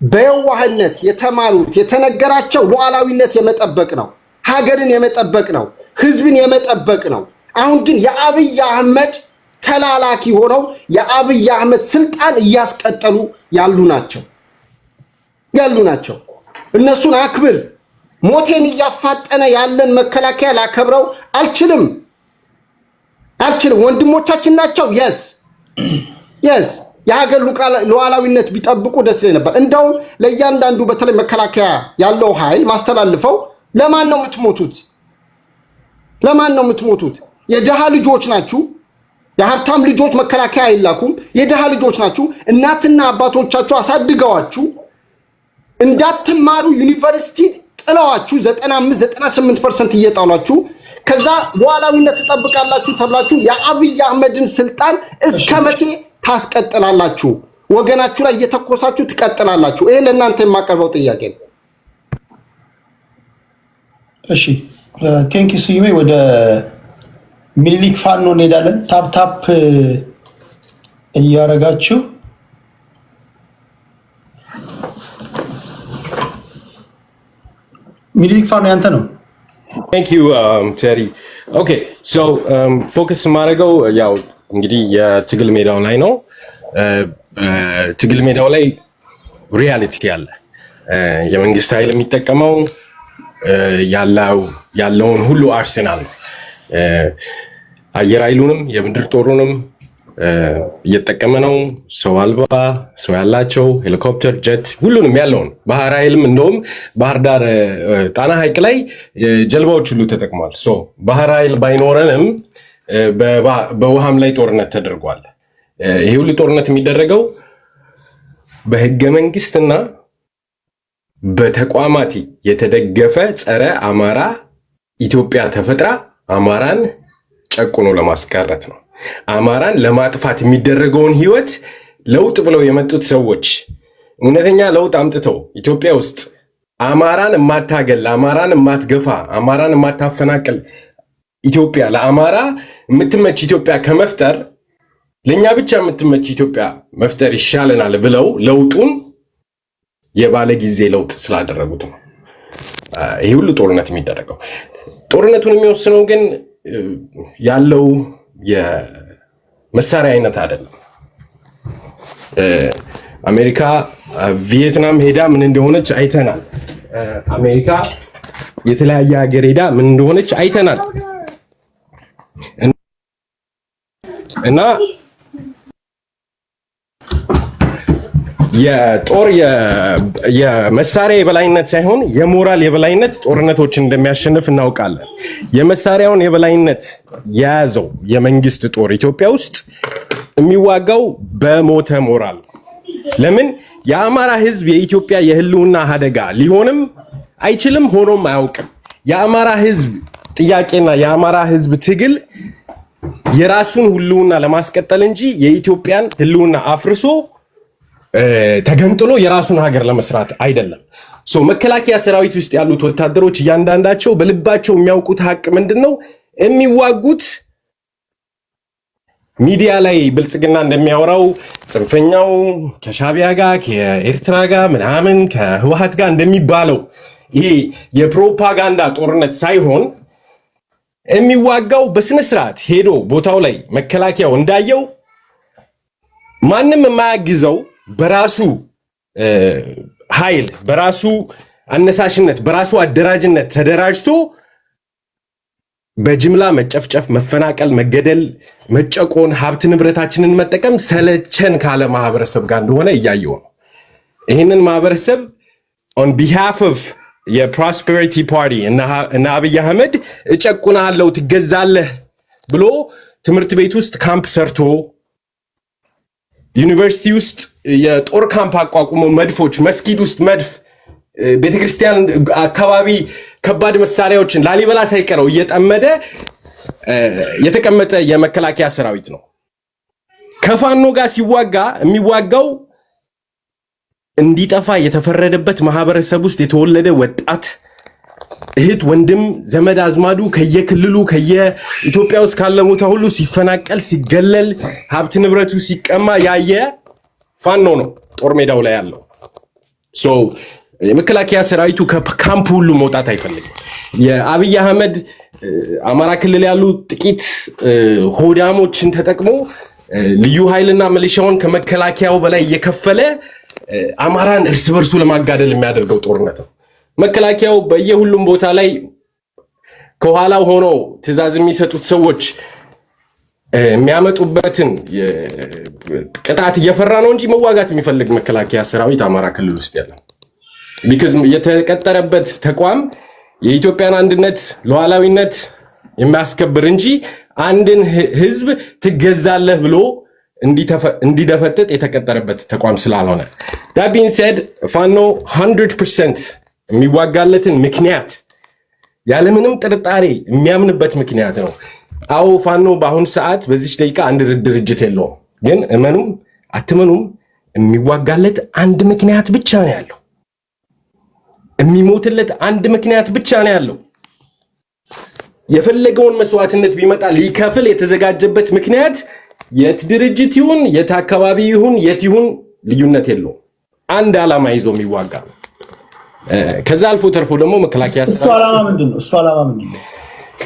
በየዋህነት የተማሩት የተነገራቸው ሉዓላዊነት የመጠበቅ ነው፣ ሀገርን የመጠበቅ ነው፣ ህዝብን የመጠበቅ ነው። አሁን ግን የአብይ አህመድ ተላላኪ ሆነው የአብይ አህመድ ስልጣን እያስቀጠሉ ያሉ ናቸው። እነሱን አክብር። ሞቴን እያፋጠነ ያለን መከላከያ ላከብረው አልችልም። ወንድሞቻችን ናቸው። የስ የሀገር ሉዓላዊነት ቢጠብቁ ደስ ይለኝ ነበር። እንደውም ለእያንዳንዱ በተለይ መከላከያ ያለው ኃይል ማስተላልፈው ለማን ነው የምትሞቱት? የድሃ ልጆች ናችሁ። የሀብታም ልጆች መከላከያ አይላኩም። የድሃ ልጆች ናችሁ። እናትና አባቶቻችሁ አሳድገዋችሁ እንዳትማሩ ዩኒቨርሲቲ ጥለዋችሁ 95-98% እየጣሏችሁ ከዛ ሉዓላዊነት ትጠብቃላችሁ ተብላችሁ የአብይ አህመድን ስልጣን እስከ መቼ ታስቀጥላላችሁ? ወገናችሁ ላይ እየተኮሳችሁ ትቀጥላላችሁ። ይሄ ለእናንተ የማቀርበው ጥያቄ ነው። እሺ ቴንክ ዩ ስዩሜ። ወደ ሚኒሊክ ፋኖ እንሄዳለን። ታፕ እያረጋችሁ ሚኒሊክ ፋኖ ያንተ ነው። Thank you, Terry. Okay, so focus ማድረገው ያው እንግዲህ የትግል ሜዳው ላይ ነው። ትግል ሜዳው ላይ ሪያሊቲ ያለ የመንግስት ኃይል የሚጠቀመው ያለውን ሁሉ አርሴናል ነው። አየር ኃይሉንም የምድር ጦሩንም እየተጠቀመ ነው። ሰው አልባ ሰው ያላቸው ሄሊኮፕተር፣ ጀት ሁሉንም ያለውን ባህር ኃይልም እንደውም ባህር ዳር ጣና ሐይቅ ላይ ጀልባዎች ሁሉ ተጠቅሟል። ሶ ባህር ኃይል ባይኖረንም በውሃም ላይ ጦርነት ተደርጓል። ይሄ ሁሉ ጦርነት የሚደረገው በህገ መንግስትና በተቋማት የተደገፈ ጸረ አማራ ኢትዮጵያ ተፈጥራ አማራን ጨቁኖ ለማስቀረት ነው። አማራን ለማጥፋት የሚደረገውን ህይወት ለውጥ ብለው የመጡት ሰዎች እውነተኛ ለውጥ አምጥተው ኢትዮጵያ ውስጥ አማራን የማታገል፣ አማራን የማትገፋ፣ አማራን የማታፈናቅል ኢትዮጵያ ለአማራ የምትመች ኢትዮጵያ ከመፍጠር ለኛ ብቻ የምትመች ኢትዮጵያ መፍጠር ይሻለናል ብለው ለውጡን የባለ ጊዜ ለውጥ ስላደረጉት ነው ይሄ ሁሉ ጦርነት የሚደረገው። ጦርነቱን የሚወስነው ግን ያለው የመሳሪያ አይነት አይደለም። አሜሪካ ቪየትናም ሄዳ ምን እንደሆነች አይተናል። አሜሪካ የተለያየ ሀገር ሄዳ ምን እንደሆነች አይተናል። እና የጦር የመሳሪያ የበላይነት ሳይሆን የሞራል የበላይነት ጦርነቶችን እንደሚያሸንፍ እናውቃለን። የመሳሪያውን የበላይነት የያዘው የመንግስት ጦር ኢትዮጵያ ውስጥ የሚዋጋው በሞተ ሞራል። ለምን? የአማራ ህዝብ የኢትዮጵያ የህልውና አደጋ ሊሆንም አይችልም፣ ሆኖም አያውቅም። የአማራ ህዝብ ጥያቄና የአማራ ህዝብ ትግል የራሱን ህልውና ለማስቀጠል እንጂ የኢትዮጵያን ህልውና አፍርሶ ተገንጥሎ የራሱን ሀገር ለመስራት አይደለም። መከላከያ ሰራዊት ውስጥ ያሉት ወታደሮች እያንዳንዳቸው በልባቸው የሚያውቁት ሀቅ ምንድነው? የሚዋጉት ሚዲያ ላይ ብልጽግና እንደሚያወራው ጽንፈኛው ከሻቢያ ጋር ከኤርትራ ጋር ምናምን ከህወሓት ጋር እንደሚባለው ይሄ የፕሮፓጋንዳ ጦርነት ሳይሆን የሚዋጋው በስነ ስርዓት ሄዶ ቦታው ላይ መከላከያው እንዳየው ማንም የማያግዘው በራሱ ኃይል በራሱ አነሳሽነት በራሱ አደራጅነት ተደራጅቶ በጅምላ መጨፍጨፍ፣ መፈናቀል፣ መገደል፣ መጨቆን፣ ሀብት ንብረታችንን መጠቀም ሰለቸን ካለ ማህበረሰብ ጋር እንደሆነ እያየው ነው። ይህንን ማህበረሰብ on behalf of የፕሮስፐሪቲ ፓርቲ እና አብይ አህመድ እጨቁናለሁ ትገዛለህ ብሎ ትምህርት ቤት ውስጥ ካምፕ ሰርቶ ዩኒቨርሲቲ ውስጥ የጦር ካምፕ አቋቁሞ መድፎች፣ መስጊድ ውስጥ መድፍ፣ ቤተክርስቲያን አካባቢ ከባድ መሳሪያዎችን ላሊበላ ሳይቀረው እየጠመደ የተቀመጠ የመከላከያ ሰራዊት ነው። ከፋኖ ጋር ሲዋጋ የሚዋጋው እንዲጠፋ የተፈረደበት ማህበረሰብ ውስጥ የተወለደ ወጣት እህት፣ ወንድም፣ ዘመድ አዝማዱ ከየክልሉ ከየኢትዮጵያ ውስጥ ካለ ቦታ ሁሉ ሲፈናቀል፣ ሲገለል፣ ሀብት ንብረቱ ሲቀማ ያየ ፋኖ ነው ጦር ሜዳው ላይ ያለው። የመከላከያ ሰራዊቱ ከካምፕ ሁሉ መውጣት አይፈልግም። የአብይ አህመድ አማራ ክልል ያሉ ጥቂት ሆዳሞችን ተጠቅሞ ልዩ ኃይልና ሚሊሻውን ከመከላከያው በላይ እየከፈለ አማራን እርስ በርሱ ለማጋደል የሚያደርገው ጦርነት ነው። መከላከያው በየሁሉም ቦታ ላይ ከኋላው ሆኖ ትዕዛዝ የሚሰጡት ሰዎች የሚያመጡበትን ቅጣት እየፈራ ነው እንጂ መዋጋት የሚፈልግ መከላከያ ሰራዊት አማራ ክልል ውስጥ ያለ because የተቀጠረበት ተቋም የኢትዮጵያን አንድነት ሉዓላዊነት የሚያስከብር እንጂ አንድን ህዝብ ትገዛለህ ብሎ እንዲደፈጥጥ የተቀጠረበት ተቋም ስላልሆነ that being said ፋኖ 100% የሚዋጋለትን ምክንያት ያለምንም ጥርጣሬ የሚያምንበት ምክንያት ነው። አዎ ፋኖ በአሁን ሰዓት በዚህ ደቂቃ አንድ ድርጅት የለውም። ግን እመኑም አትመኑም የሚዋጋለት አንድ ምክንያት ብቻ ነው ያለው። የሚሞትለት አንድ ምክንያት ብቻ ነው ያለው። የፈለገውን መስዋዕትነት ቢመጣ ሊከፍል የተዘጋጀበት ምክንያት የት ድርጅት ይሁን የት አካባቢ ይሁን የት ይሁን ልዩነት የለውም። አንድ ዓላማ ይዞ የሚዋጋ ነው። ከዛ አልፎ ተርፎ ደግሞ መከላከያ እሱ ዓላማ ምንድነው?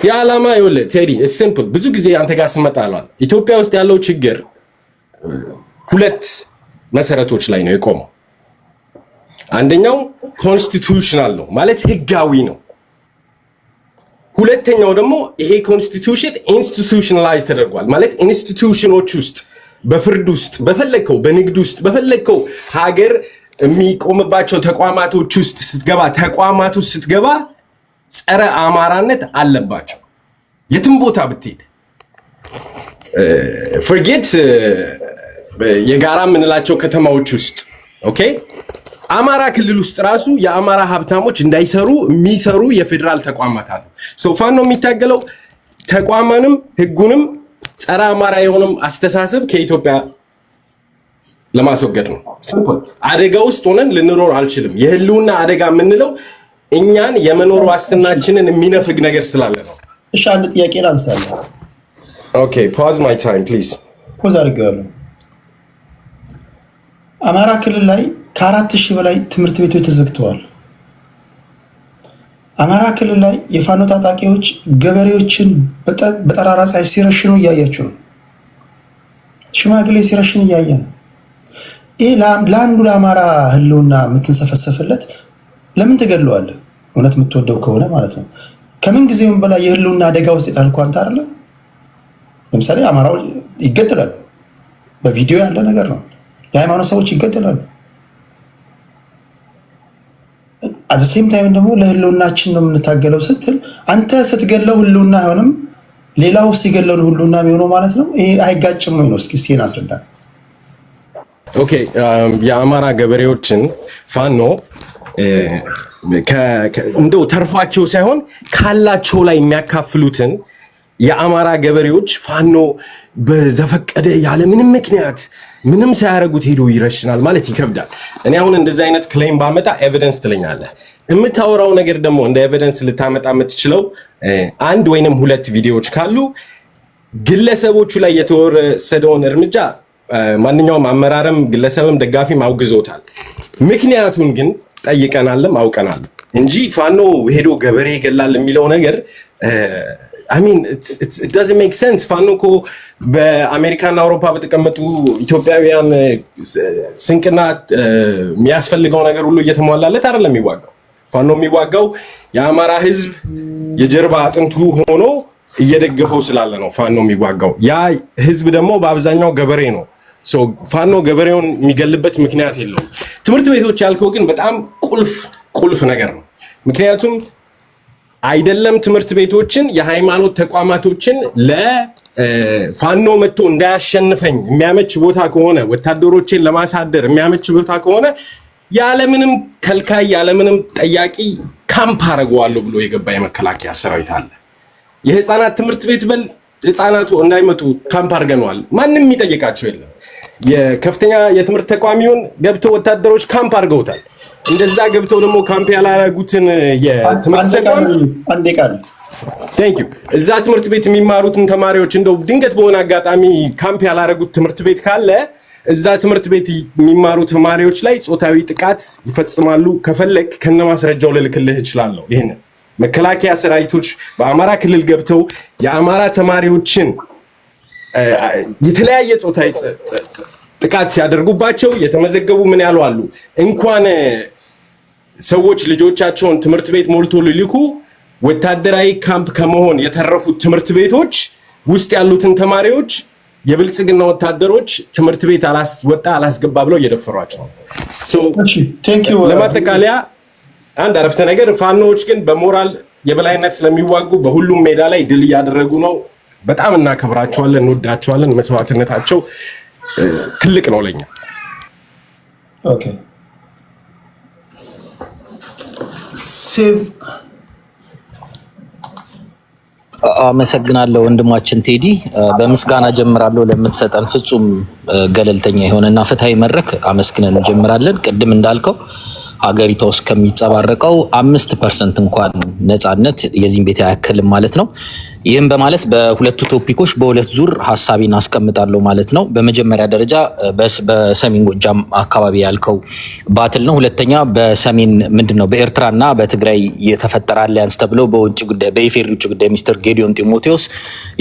የዓላማ ይኸውልህ ቴዲ ሲምፕል። ብዙ ጊዜ አንተ ጋር ስመጣ አሏል ኢትዮጵያ ውስጥ ያለው ችግር ሁለት መሰረቶች ላይ ነው የቆመው። አንደኛው ኮንስቲቱሽናል ነው ማለት ህጋዊ ነው። ሁለተኛው ደግሞ ይሄ ኮንስቲቱሽን ኢንስቲቱሽናላይዝ ተደርጓል ማለት ኢንስቲቱሽኖች ውስጥ በፍርድ ውስጥ በፈለከው በንግድ ውስጥ በፈለከው ሀገር የሚቆምባቸው ተቋማቶች ውስጥ ስትገባ ተቋማት ውስጥ ስትገባ ጸረ አማራነት አለባቸው። የትም ቦታ ብትሄድ forget የጋራ የምንላቸው ከተማዎች ውስጥ ኦኬ አማራ ክልል ውስጥ ራሱ የአማራ ሀብታሞች እንዳይሰሩ የሚሰሩ የፌደራል ተቋማት አሉ። ፋኖ የሚታገለው ተቋማንም ህጉንም ጸረ አማራ የሆነም አስተሳሰብ ከኢትዮጵያ ለማስወገድ ነው። ሲምፕል። አደጋ ውስጥ ሆነን ልንኖር አልችልም። የህልውና አደጋ የምንለው እኛን የመኖር ዋስትናችንን የሚነፍግ ነገር ስላለ ነው። እሺ አንድ ጥያቄ ላንሳለሁ። ኦኬ ፖዝ ማይ ታይም ፕሊዝ። ፖዝ አድርገዋለሁ። አማራ ክልል ላይ ከ4000 በላይ ትምህርት ቤቶች ተዘግተዋል። አማራ ክልል ላይ የፋኖ ታጣቂዎች ገበሬዎችን በጠራራ ፀሐይ ሲረሽኑ እያያችሁ ነው። ሽማግሌ ሲረሽን እያየ ነው። ይሄ ለአንዱ ለአማራ ህልውና የምትንሰፈሰፍለት ለምን ትገድለዋለህ? እውነት የምትወደው ከሆነ ማለት ነው። ከምን ጊዜውም በላይ የህልውና አደጋ ውስጥ የጣልከው አንተ አይደለ? ለምሳሌ አማራው ይገደላሉ። በቪዲዮ ያለ ነገር ነው። የሃይማኖት ሰዎች ይገደላሉ። አዘሴም ታይም ደግሞ ለህልውናችን ነው የምንታገለው ስትል አንተ ስትገለው ህልውና አይሆንም፣ ሌላው ሲገለው ህልውና የሚሆነው ማለት ነው። ይሄ አይጋጭም ወይ ነው? እስኪ ሲን አስረዳ። ኦኬ የአማራ ገበሬዎችን ፋኖ እንደው ተርፏቸው ሳይሆን ካላቸው ላይ የሚያካፍሉትን የአማራ ገበሬዎች ፋኖ በዘፈቀደ ያለ ምንም ምክንያት ምንም ሳያረጉት ሄዶ ይረሽናል ማለት ይከብዳል። እኔ አሁን እንደዚህ አይነት ክሌም ባመጣ ኤቪደንስ ትለኛለህ። የምታወራው ነገር ደግሞ እንደ ኤቪደንስ ልታመጣ የምትችለው አንድ ወይንም ሁለት ቪዲዮዎች ካሉ ግለሰቦቹ ላይ የተወሰደውን እርምጃ ማንኛውም አመራርም ግለሰብም ደጋፊም አውግዞታል። ምክንያቱን ግን ጠይቀናልም አውቀናል እንጂ ፋኖ ሄዶ ገበሬ ይገላል የሚለው ነገር I mean it doesn't make sense። ፋኖ እኮ በአሜሪካና አውሮፓ በተቀመጡ ኢትዮጵያውያን ስንቅና የሚያስፈልገው ነገር ሁሉ እየተሟላለት አይደለም የሚዋጋው። ፋኖ የሚዋጋው የአማራ ህዝብ የጀርባ አጥንቱ ሆኖ እየደገፈው ስላለ ነው ፋኖ የሚዋጋው። ያ ህዝብ ደግሞ በአብዛኛው ገበሬ ነው። ፋኖ ገበሬውን የሚገልበት ምክንያት የለውም። ትምህርት ቤቶች ያልከው ግን በጣም ቁልፍ ነገር ነው። ምክንያቱም አይደለም ትምህርት ቤቶችን የሃይማኖት ተቋማቶችን ለፋኖ መጥቶ እንዳያሸንፈኝ የሚያመች ቦታ ከሆነ ወታደሮችን ለማሳደር የሚያመች ቦታ ከሆነ ያለምንም ከልካይ ያለምንም ጠያቂ ካምፕ አደርገዋለሁ ብሎ የገባ የመከላከያ ሰራዊት አለ። የህፃናት ትምህርት ቤት በል ህፃናቱ እንዳይመጡ ካምፕ አድርገነዋል። ማንም የሚጠይቃቸው የለም። የከፍተኛ የትምህርት ተቋሚውን ገብተው ወታደሮች ካምፕ አድርገውታል። እንደዛ ገብተው ደግሞ ካምፕ ያላረጉትን የትምህርት ተቋም ቴንክ ዩ እዛ ትምህርት ቤት የሚማሩትን ተማሪዎች እንደው ድንገት በሆነ አጋጣሚ ካምፕ ያላረጉት ትምህርት ቤት ካለ እዛ ትምህርት ቤት የሚማሩ ተማሪዎች ላይ ጾታዊ ጥቃት ይፈጽማሉ። ከፈለክ ከነማስረጃው ልልክልህ እችላለሁ። ይሄን መከላከያ ሰራዊቶች በአማራ ክልል ገብተው የአማራ ተማሪዎችን የተለያየ ጾታዊ ጥቃት ሲያደርጉባቸው የተመዘገቡ ምን ያሉ አሉ። እንኳን ሰዎች ልጆቻቸውን ትምህርት ቤት ሞልቶ ሊልኩ ወታደራዊ ካምፕ ከመሆን የተረፉት ትምህርት ቤቶች ውስጥ ያሉትን ተማሪዎች የብልጽግና ወታደሮች ትምህርት ቤት አላስገባ ብለው እየደፈሯቸው ነው። ለማጠቃለያ አንድ አረፍተ ነገር፣ ፋኖዎች ግን በሞራል የበላይነት ስለሚዋጉ በሁሉም ሜዳ ላይ ድል እያደረጉ ነው። በጣም እናከብራቸዋለን፣ እንወዳቸዋለን። መስዋዕትነታቸው ትልቅ ነው ለኛ። ኦኬ ሴቭ አመሰግናለሁ ወንድማችን ቴዲ። በምስጋና ጀምራለሁ ለምትሰጠን ፍጹም ገለልተኛ የሆነና ፍትሃዊ መድረክ አመስግነን እንጀምራለን። ቅድም እንዳልከው ሀገሪቷ ውስጥ ከሚጸባረቀው 5% እንኳን ነፃነት የዚህን ቤት አያክልም ማለት ነው። ይህም በማለት በሁለቱ ቶፒኮች በሁለት ዙር ሀሳቤን አስቀምጣለሁ ማለት ነው። በመጀመሪያ ደረጃ በሰሜን ጎጃም አካባቢ ያልከው ባትል ነው። ሁለተኛ በሰሜን ምንድነው በኤርትራና በትግራይ የተፈጠረ አሊያንስ ተብሎ በውጭ ጉዳይ በኢፌዴሪ ውጭ ጉዳይ ሚኒስትር ጌዲዮን ጢሞቴዎስ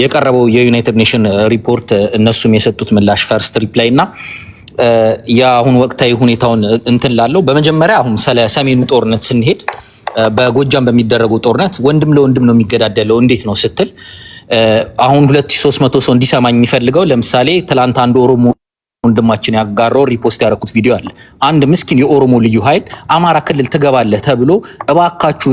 የቀረበው የዩናይትድ ኔሽን ሪፖርት እነሱም የሰጡት ምላሽ ፈርስት ሪፕላይ እና የአሁን ወቅታዊ ሁኔታውን እንትን ላለው በመጀመሪያ አሁን ስለ ሰሜኑ ጦርነት ስንሄድ በጎጃም በሚደረገው ጦርነት ወንድም ለወንድም ነው የሚገዳደለው። እንዴት ነው ስትል አሁን 2300 ሰው እንዲሰማኝ የሚፈልገው ለምሳሌ ትላንት አንድ ኦሮሞ ወንድማችን ያጋራው ሪፖስት ያደረኩት ቪዲዮ አለ። አንድ ምስኪን የኦሮሞ ልዩ ኃይል አማራ ክልል ትገባለህ ተብሎ እባካችሁ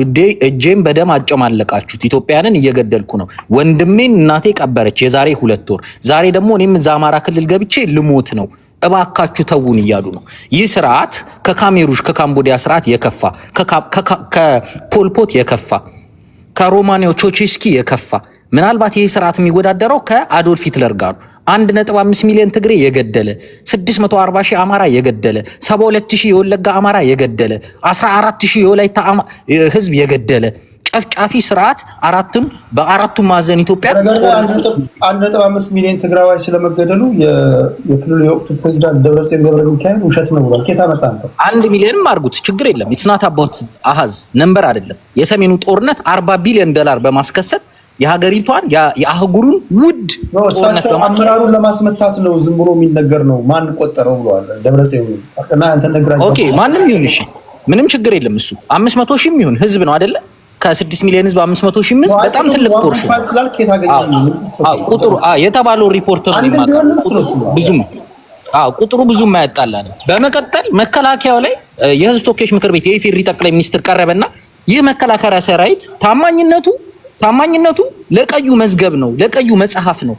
እጄን በደም አጨማለቃችሁት፣ ኢትዮጵያንን እየገደልኩ ነው፣ ወንድሜን እናቴ ቀበረች የዛሬ 2 ወር፣ ዛሬ ደግሞ እኔም እዛ አማራ ክልል ገብቼ ልሞት ነው እባካችሁ ተውን እያሉ ነው። ይህ ስርዓት ከካሜሩሽ ከካምቦዲያ ስርዓት የከፋ ከፖልፖት የከፋ ከሮማኒዮ ቾቼስኪ የከፋ ምናልባት ይህ ስርዓት የሚወዳደረው ከአዶልፍ ሂትለር ጋር 1.5 ሚሊዮን ትግሬ የገደለ 640 ሺህ አማራ የገደለ 72000 የወለጋ አማራ የገደለ 14000 የወላይታ ህዝብ የገደለ ጨፍጫፊ ስርዓት በአራቱም ማዕዘን ኢትዮጵያ 1.5 ሚሊዮን ትግራዋይ ስለመገደሉ የክልሉ የወቅቱ ፕሬዝዳንት ደብረጽዮን ገብረ ሚካኤል ውሸት ነው ብሏል። ከየት አመጣ አንተ? 1 ሚሊዮንም አድርጉት ችግር የለም። ኢትስ ናት አባውት አሃዝ ነምበር አይደለም። የሰሜኑ ጦርነት 40 ቢሊዮን ዶላር በማስከሰት የሀገሪቷን የአህጉሩን ውድ ጦርነት አመራሩን ለማስመታት ነው። ዝም ብሎ የሚነገር ነው። ማን ቆጠረው ብሏል ደብረጽዮን እና አንተ ነግራችሁ። ኦኬ ማንም ይሁን እሺ ምንም ችግር የለም። እሱ 500 ሺህም ይሁን ህዝብ ነው አይደለ? ከ6 ሚሊዮን ህዝብ 500 ሺህ ህዝብ በጣም ትልቅ ፖርሽን ቁጥሩ የተባለው ሪፖርት ነው ቁጥሩ ብዙም አያጣላል። በመቀጠል መከላከያው ላይ የህዝብ ተወካዮች ምክር ቤት የኢፌዴሪ ጠቅላይ ሚኒስትር ቀረበና ይህ መከላከያ ሰራዊት ታማኝነቱ ለቀዩ መዝገብ ነው፣ ለቀዩ መጽሐፍ ነው፣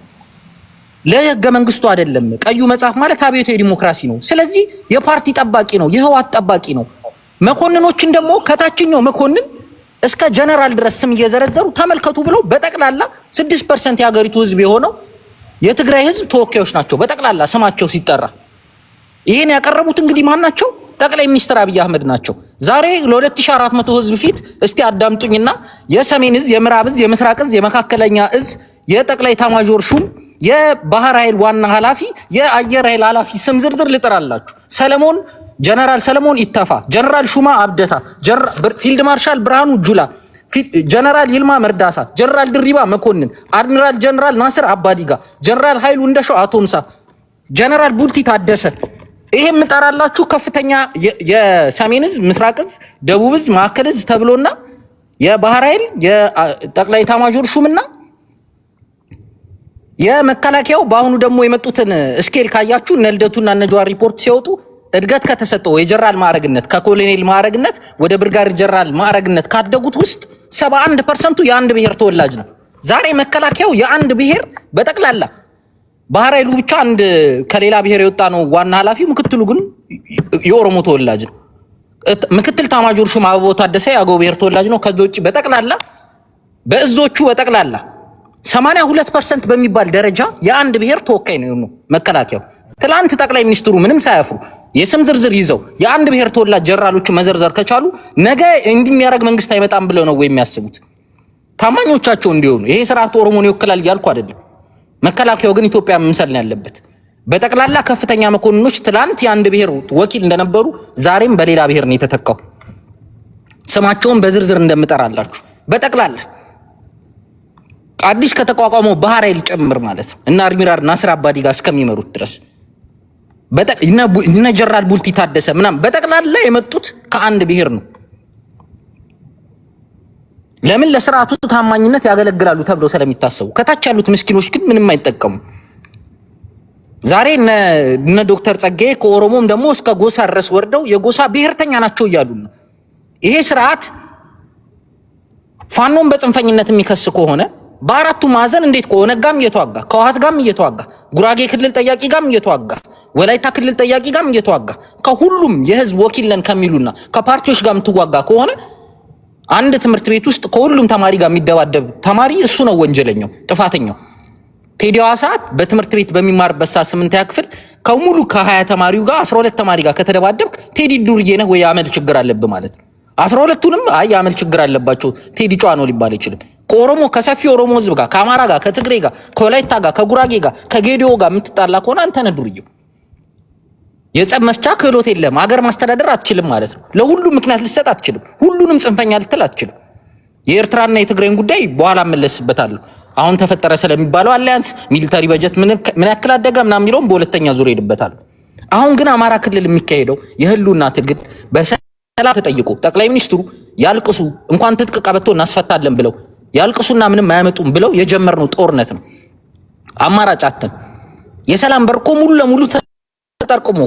ለህገ መንግስቱ አይደለም። ቀዩ መጽሐፍ ማለት አብዮታዊ ዲሞክራሲ ነው። ስለዚህ የፓርቲ ጠባቂ ነው፣ የህዋት ጠባቂ ነው። መኮንኖችን ደግሞ ከታችኛው መኮንን እስከ ጀነራል ድረስ ስም እየዘረዘሩ ተመልከቱ ብለው በጠቅላላ 6% የሀገሪቱ ህዝብ የሆነው የትግራይ ህዝብ ተወካዮች ናቸው። በጠቅላላ ስማቸው ሲጠራ ይሄን ያቀረቡት እንግዲህ ማን ናቸው? ጠቅላይ ሚኒስትር አብይ አህመድ ናቸው። ዛሬ ለ2400 ህዝብ ፊት እስቲ አዳምጡኝና የሰሜን እዝ፣ የምዕራብ እዝ፣ የምስራቅ እዝ፣ የመካከለኛ እዝ የጠቅላይ ኤታማዦር ሹም የባህር ኃይል ዋና ኃላፊ የአየር ኃይል ኃላፊ ስም ዝርዝር ልጥራላችሁ። ጀነራል ሰለሞን ኢተፋ፣ ጀነራል ሹማ አብደታ፣ ፊልድ ማርሻል ብርሃኑ ጁላ፣ ጀነራል ይልማ መርዳሳ፣ ጀነራል ድሪባ መኮንን፣ አድሚራል ጀነራል ናስር አባዲጋ፣ ጀነራል ኃይሉ እንደሻው አቶምሳ፣ ጀነራል ቡልቲ ታደሰ። ይሄ የምጠራላችሁ ከፍተኛ የሰሜን እዝ፣ ምስራቅ እዝ፣ ደቡብ እዝ፣ ማዕከል እዝ ተብሎና የባህር ኃይል የጠቅላይ ኤታማዦር ሹምና የመከላከያው በአሁኑ ደግሞ የመጡትን ስኬል ካያችሁ እነ ልደቱና እነ ጀዋር ሪፖርት ሲወጡ እድገት ከተሰጠው የጀነራል ማዕረግነት ከኮሎኔል ማዕረግነት ወደ ብርጋዴር ጀነራል ማዕረግነት ካደጉት ውስጥ 71% የአንድ ብሔር ተወላጅ ነው። ዛሬ መከላከያው የአንድ ብሔር በጠቅላላ ባህር ኃይሉ ብቻ አንድ ከሌላ ብሔር የወጣ ነው ዋና ኃላፊው፣ ምክትሉ ግን የኦሮሞ ተወላጅ ነው። ምክትል ኤታማዦር ሹም አበባው ታደሰ የአገው ብሔር ተወላጅ ነው። ከዛ ውጪ በጠቅላላ በእዞቹ በጠቅላላ 82% በሚባል ደረጃ የአንድ ብሔር ተወካይ ነው መከላከያው። ትላንት ጠቅላይ ሚኒስትሩ ምንም ሳያፍሩ የስም ዝርዝር ይዘው የአንድ ብሔር ተወላጅ ጀነራሎቹ መዘርዘር ከቻሉ ነገ እንደሚያደርግ መንግስት አይመጣም ብለው ነው ወይ የሚያስቡት? ታማኞቻቸው እንዲሆኑ ይሄ ስርዓት ኦሮሞን ይወክላል እያልኩ አይደለም። መከላከያው ግን ኢትዮጵያ መምሰል ነው ያለበት። በጠቅላላ ከፍተኛ መኮንኖች ትላንት የአንድ ብሔር ወኪል እንደነበሩ ዛሬም በሌላ ብሔር ነው የተተካው። ስማቸውን በዝርዝር እንደምጠራላችሁ በጠቅላላ አዲስ ከተቋቋመው ባህር ኃይል ጭምር ማለት እና አድሚራል ናስር አባዲጋ እስከሚመሩት ድረስ እነ ጀነራል ቡልቲ ታደሰ ምናምን በጠቅላላ የመጡት ከአንድ ብሔር ነው። ለምን? ለስርዓቱ ታማኝነት ያገለግላሉ ተብሎ ስለሚታሰቡ። ከታች ያሉት ምስኪኖች ግን ምንም አይጠቀሙ። ዛሬ እነ ዶክተር ጸጋዬ ከኦሮሞም ደግሞ እስከ ጎሳ ድረስ ወርደው የጎሳ ብሔርተኛ ናቸው እያሉ ነው። ይሄ ስርዓት ፋኖን በጽንፈኝነት የሚከስ ከሆነ በአራቱ ማዕዘን እንዴት ከኦነግ ጋርም እየተዋጋ ከህወሓት ጋርም እየተዋጋ ጉራጌ ክልል ጠያቂ ጋርም እየተዋጋ ወላይታ ክልል ጠያቂ ጋርም እየተዋጋ ከሁሉም የህዝብ ወኪል ነን ከሚሉና ከፓርቲዎች ጋርም ትዋጋ ከሆነ አንድ ትምህርት ቤት ውስጥ ከሁሉም ተማሪ ጋር የሚደባደብ ተማሪ እሱ ነው ወንጀለኛው፣ ጥፋተኛው። ቴዲ ሐዋሳ በትምህርት ቤት በሚማርበት ሰዓት 8ኛ ክፍል ከሙሉ ከ20 ተማሪው ጋር 12 ተማሪ ጋር ከተደባደብክ ቴዲ ዱርዬ ነህ ወይ አመል ችግር አለብህ ማለት ነው። 12ቱንም አይ አመል ችግር አለባቸው ቴዲ ጨዋ ነው ሊባል አይችልም። ከኦሮሞ ከሰፊ ኦሮሞ ህዝብ ጋር ከአማራ ጋር ከትግሬ ጋር ከወላይታ ጋር ከጉራጌ ጋር ከጌዲዮ ጋር የምትጣላ ከሆነ አንተ ነህ ዱርዬው። የጸብ መፍቻ ክህሎት የለም፣ ሀገር ማስተዳደር አትችልም ማለት ነው። ለሁሉም ምክንያት ልትሰጥ አትችልም፣ ሁሉንም ጽንፈኛ ልትል አትችልም። የኤርትራና የትግሬን ጉዳይ በኋላ መለስበታለሁ። አሁን ተፈጠረ ስለሚባለው አሊያንስ ሚሊታሪ በጀት ምን ያክል አደገ ምናምን የሚለውን በሁለተኛ ዙር ሄድበታል። አሁን ግን አማራ ክልል የሚካሄደው የህልውና ትግል በሰላም ተጠይቆ ጠቅላይ ሚኒስትሩ ያልቅሱ እንኳን ትጥቅ ቀበቶ እናስፈታለን ብለው ያልቅሱና ምንም አያመጡም ብለው የጀመርነው ጦርነት ነው። አማራጭ አተን የሰላም በርኮ ሙሉ ለሙሉ ተጠርቅሞ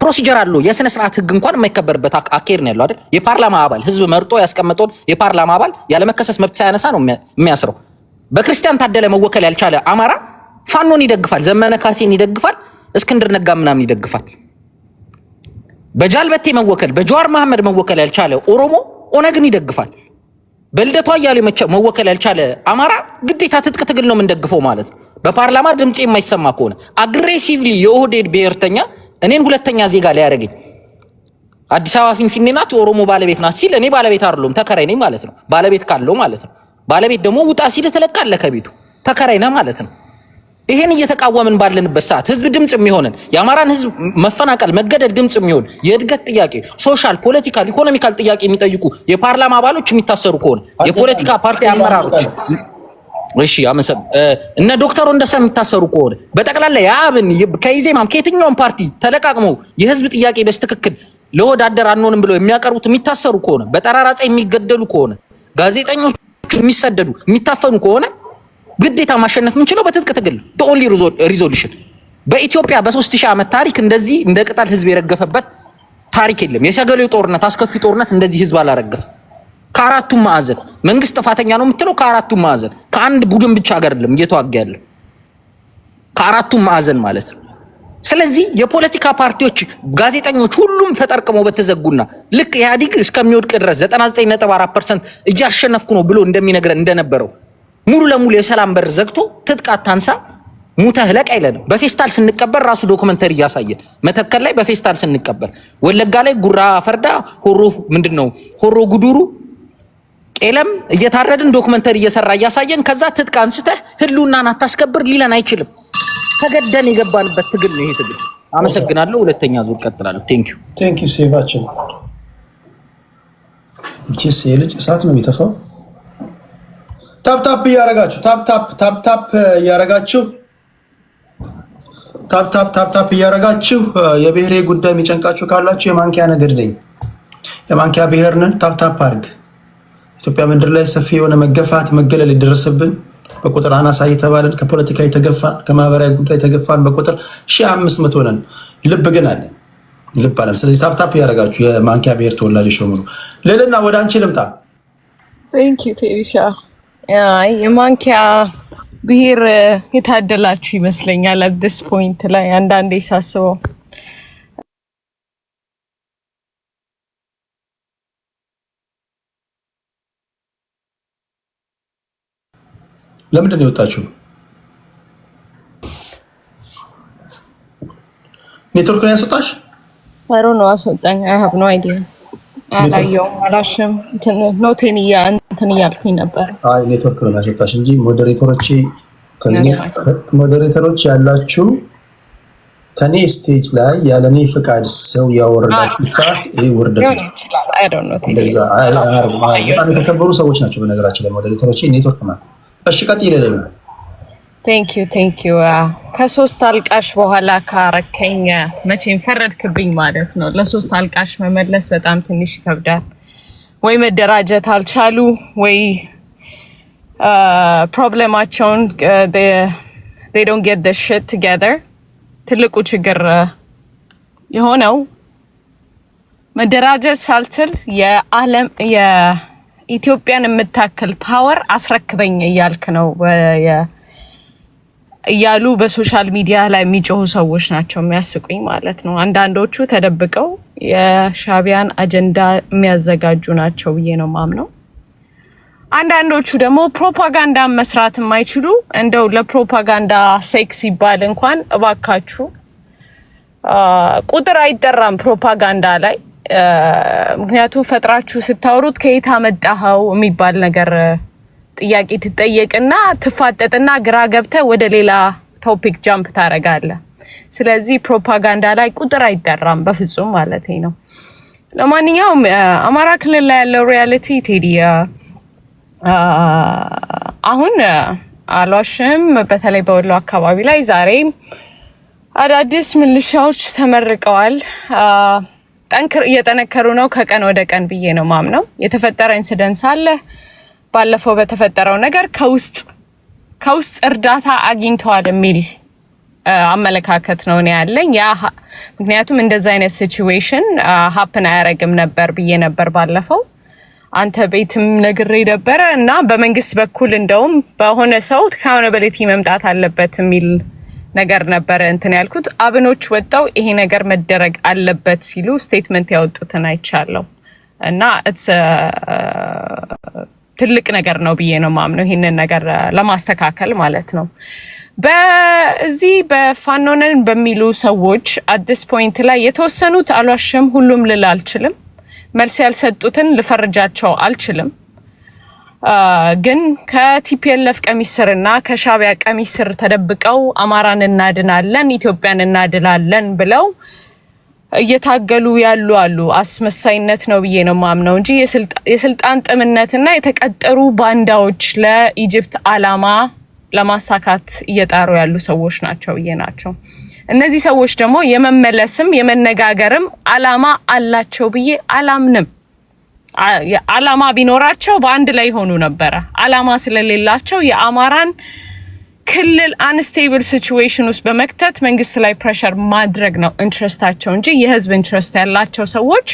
ፕሮሲጀር አለው። የስነ ስርዓት ህግ እንኳን የማይከበርበት አካሄድ ነው ያለው አይደል? የፓርላማ አባል ህዝብ መርጦ ያስቀመጠውን የፓርላማ አባል ያለመከሰስ መብት ሳያነሳ ነው የሚያስረው። በክርስቲያን ታደለ መወከል ያልቻለ አማራ ፋኖን ይደግፋል፣ ዘመነ ካሴን ይደግፋል፣ እስክንድር ነጋ ምናምን ይደግፋል። በጃልበቴ መወከል በጀዋር መሐመድ መወከል ያልቻለ ኦሮሞ ኦነግን ይደግፋል። በልደቷ አያሌው መወከል ያልቻለ አማራ ግዴታ ትጥቅ ትግል ነው የምንደግፈው ማለት ነው። በፓርላማ ድምጽ የማይሰማ ከሆነ አግሬሲቭሊ የኦህዴድ ብሔርተኛ እኔን ሁለተኛ ዜጋ ሊያደርገኝ አዲስ አበባ ፊንፊኔ ናት የኦሮሞ ባለቤት ናት ሲል እኔ ባለቤት አይደለም ተከራይ ነኝ ማለት ነው። ባለቤት ካለው ማለት ነው። ባለቤት ደግሞ ውጣ ሲል ተለቃለህ ከቤቱ ተከራይ ነህ ማለት ነው። ይሄን እየተቃወምን ባለንበት ሰዓት ህዝብ ድምጽ የሚሆነን የአማራን ህዝብ መፈናቀል መገደል ድምጽ የሚሆን የእድገት ጥያቄ ሶሻል ፖለቲካል ኢኮኖሚካል ጥያቄ የሚጠይቁ የፓርላማ አባሎች የሚታሰሩ ከሆነ የፖለቲካ ፓርቲ አመራሮች እሺ እነ ዶክተር ወንደሰን የሚታሰሩ ከሆነ በጠቅላላ የአብን ከኢዜማም ከየትኛውም ፓርቲ ተለቃቅመው የህዝብ ጥያቄ በስትክክል ለወዳደር አንሆንም ብለው የሚያቀርቡት የሚታሰሩ ከሆነ በጠራራ ፀሐይ የሚገደሉ ከሆነ ጋዜጠኞች የሚሰደዱ የሚታፈኑ ከሆነ ግዴታ ማሸነፍ የምንችለው በትጥቅ ትግል ኦንሊ ሪዞሉሽን። በኢትዮጵያ በ3000 ዓመት ታሪክ እንደዚህ እንደ ቅጠል ህዝብ የረገፈበት ታሪክ የለም። የሰገሌው ጦርነት አስከፊ ጦርነት እንደዚህ ህዝብ አላረገፈ። ከአራቱም ማዕዘን መንግስት ጥፋተኛ ነው የምትለው ከአራቱም ማዕዘን ከአንድ ቡድን ብቻ ጋር አይደለም እየተዋጋ ያለው ከአራቱም ማዕዘን ማለት ነው። ስለዚህ የፖለቲካ ፓርቲዎች ጋዜጠኞች ሁሉም ተጠርቅመው በተዘጉና ልክ ኢህአዲግ እስከሚወድቅ ድረስ 99.4% እያሸነፍኩ ነው ብሎ እንደሚነግረን እንደነበረው ሙሉ ለሙሉ የሰላም በር ዘግቶ ትጥቅ አታንሳ ሙተህ ለቅ አይለንም። በፌስታል ስንቀበር ራሱ ዶክመንተሪ እያሳየን መተከል ላይ በፌስታል ስንቀበር ወለጋ ላይ ጉራ ፈርዳ ሆሮ ምንድነው ሆሮ ጉዱሩ ቄለም እየታረድን ዶክመንተሪ እየሰራ እያሳየን ከዛ ትጥቅ አንስተህ ህልውናን አታስከብር ሊለን አይችልም። ተገደን የገባንበት ትግል ነው ይሄ ትግል። አመሰግናለሁ። ሁለተኛ ዙር ቀጥላለሁ። ቴንክ ዩ ሴቫችን እቺስ የልጅ እሳት ነው የሚተፋው። ታፕ እያረጋችሁ ታፕ እያረጋችሁ የብሔሬ ጉዳይ የሚጨንቃችሁ ካላችሁ የማንኪያ ነገድ ነኝ። የማንኪያ ብሔር ነን። ታፕ አድርግ። ኢትዮጵያ ምድር ላይ ሰፊ የሆነ መገፋት መገለል ይደረስብን በቁጥር አናሳ እየተባለን ከፖለቲካ የተገፋን ከማህበራዊ ጉዳይ የተገፋን በቁጥር 1500 ነን። ልብ ግን አለን ልብ አለን። ስለዚህ ታፕ እያረጋችሁ የማንኪያ ብሔር ተወላጆች በሙሉ ሌልና ወደ አንቺ ልምጣ። ቴንክ ዩ ቴሪሻ። የማንኪያ ብሔር የታደላችሁ ይመስለኛል at this point ላይ አንዳንዴ ሳስበው። ለምንድን ነው የወጣችሁ? ኔትወርክ ነው ያስወጣሽ? አሮ ነው አስወጣኝ። I have no idea። አላየሁም አላሽም ኖቴን እንትን እያልኩኝ ነበር። አይ ኔትወርክ ነው ያስወጣሽ እንጂ ሞዴሬተሮች ያላችሁ ከኔ ስቴጅ ላይ ያለኔ ፍቃድ ሰው ያወረዳችሁ ሰዓት ይሄ ውርደት ነው። በጣም የተከበሩ ሰዎች ናቸው በነገራችን ላይ ሞዴሬተሮች። ኔትወርክ ማለት እሺ ቀጥ ይለለና ቴንክ ዩ ከሶስት አልቃሽ በኋላ ካረከኝ መቼም ፈረድክብኝ ማለት ነው። ለሶስት አልቃሽ መመለስ በጣም ትንሽ ይከብዳል። ወይ መደራጀት አልቻሉ ወይ ፕሮብሌማቸውን they don't get the shit together። ትልቁ ችግር የሆነው መደራጀት ሳልችል የኢትዮጵያን የምታክል ፓወር አስረክበኝ እያልክ ነው። እያሉ በሶሻል ሚዲያ ላይ የሚጮሁ ሰዎች ናቸው የሚያስቁኝ ማለት ነው። አንዳንዶቹ ተደብቀው የሻቢያን አጀንዳ የሚያዘጋጁ ናቸው ብዬ ነው ማምነው። አንዳንዶቹ ደግሞ ፕሮፓጋንዳ መስራት የማይችሉ እንደው ለፕሮፓጋንዳ ሴክስ ይባል እንኳን እባካችሁ ቁጥር አይጠራም ፕሮፓጋንዳ ላይ ምክንያቱም ፈጥራችሁ ስታወሩት ከየት አመጣኸው የሚባል ነገር ጥያቄ ትጠየቅና ትፋጠጥና ግራ ገብተህ ወደ ሌላ ቶፒክ ጃምፕ ታረጋለህ። ስለዚህ ፕሮፓጋንዳ ላይ ቁጥር አይጠራም በፍጹም ማለት ነው። ለማንኛውም አማራ ክልል ላይ ያለው ሪያሊቲ ቴዲ አሁን አሏሽም በተለይ በወሎ አካባቢ ላይ ዛሬ አዳዲስ ሚሊሻዎች ተመርቀዋል። እየጠነከሩ ነው ከቀን ወደ ቀን ብዬ ነው ማምነው። የተፈጠረ ኢንሲደንስ አለ። ባለፈው በተፈጠረው ነገር ከውስጥ እርዳታ አግኝተዋል የሚል አመለካከት ነው ያለኝ። ያ ምክንያቱም እንደዛ አይነት ሲቹዌሽን ሃፕን አያረግም ነበር ብዬ ነበር ባለፈው አንተ ቤትም ነግሬ ነበር እና በመንግስት በኩል እንደውም በሆነ ሰው አካውንታቢሊቲ መምጣት አለበት የሚል ነገር ነበር እንትን ያልኩት። አብኖች ወጣው ይሄ ነገር መደረግ አለበት ሲሉ ስቴትመንት ያወጡትን አይቻለሁ እና ትልቅ ነገር ነው ብዬ ነው ማምነው ይሄንን ነገር ለማስተካከል ማለት ነው። በዚህ በፋኖነን በሚሉ ሰዎች አዲስ ፖይንት ላይ የተወሰኑት አሏሽም ሁሉም ልል አልችልም። መልስ ያልሰጡትን ልፈርጃቸው አልችልም። ግን ከቲፒኤልኤፍ ቀሚስ ስርና ከሻቢያ ቀሚስ ስር ተደብቀው አማራን እናድናለን ኢትዮጵያን እናድናለን ብለው እየታገሉ ያሉ አሉ። አስመሳይነት ነው ብዬ ነው ማምነው እንጂ የስልጣን ጥምነትና የተቀጠሩ ባንዳዎች ለኢጂፕት አላማ ለማሳካት እየጣሩ ያሉ ሰዎች ናቸው ብዬ ናቸው። እነዚህ ሰዎች ደግሞ የመመለስም የመነጋገርም አላማ አላቸው ብዬ አላምንም። አላማ ቢኖራቸው በአንድ ላይ ሆኑ ነበር። አላማ ስለሌላቸው የአማራን ክልል አንስቴብል ሲቹዌሽን ውስጥ በመክተት መንግስት ላይ ፕሬሸር ማድረግ ነው ኢንትረስታቸው እንጂ የህዝብ ኢንትረስት ያላቸው ሰዎች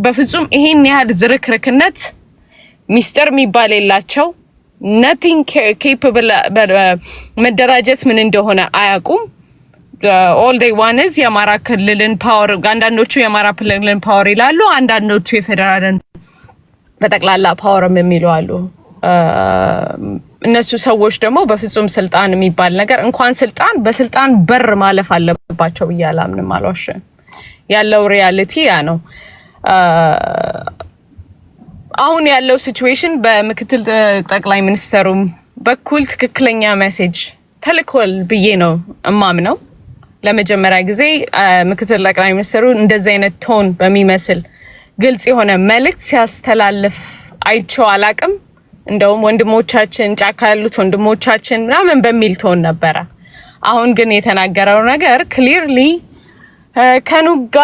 በፍጹም ይሄን ያህል ዝርክርክነት ሚስጥር የሚባል የላቸው nothing capable መደራጀት ምን እንደሆነ አያውቁም። all they want is የአማራ ክልልን ፓወር አንዳንዶቹ የአማራ ክልልን ፓወር ይላሉ፣ አንዳንዶቹ የፌደራልን በጠቅላላ ፓወርም የሚሉ አሉ። እነሱ ሰዎች ደግሞ በፍጹም ስልጣን የሚባል ነገር እንኳን ስልጣን በስልጣን በር ማለፍ አለባቸው ብዬ አላምንም። አልዋሽም። ያለው ሪያሊቲ ያ ነው። አሁን ያለው ሲቹዌሽን በምክትል ጠቅላይ ሚኒስትሩም በኩል ትክክለኛ ሜሴጅ ተልኮል ብዬ ነው እማምነው። ለመጀመሪያ ጊዜ ምክትል ጠቅላይ ሚኒስትሩ እንደዚህ አይነት ቶን በሚመስል ግልጽ የሆነ መልእክት ሲያስተላልፍ አይቼው አላቅም። እንደውም ወንድሞቻችን ጫካ ያሉት ወንድሞቻችን ምናምን በሚል ቶን ነበረ። አሁን ግን የተናገረው ነገር ክሊርሊ ከኑጋ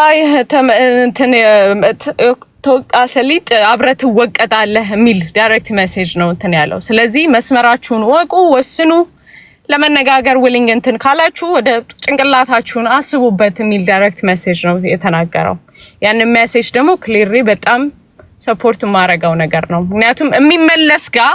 ተወቃሰሊጥ አብረት ወቀጣለህ የሚል ዳይሬክት ሜሴጅ ነው እንትን ያለው። ስለዚህ መስመራችሁን ወቁ፣ ወስኑ፣ ለመነጋገር ዊሊንግ እንትን ካላችሁ ወደ ጭንቅላታችሁን አስቡበት የሚል ዳይሬክት ሜሴጅ ነው የተናገረው። ያን ሜሴጅ ደግሞ ክሊርሊ በጣም ሰፖርት ማረጋው ነገር ነው። ምክንያቱም የሚመለስ ጋር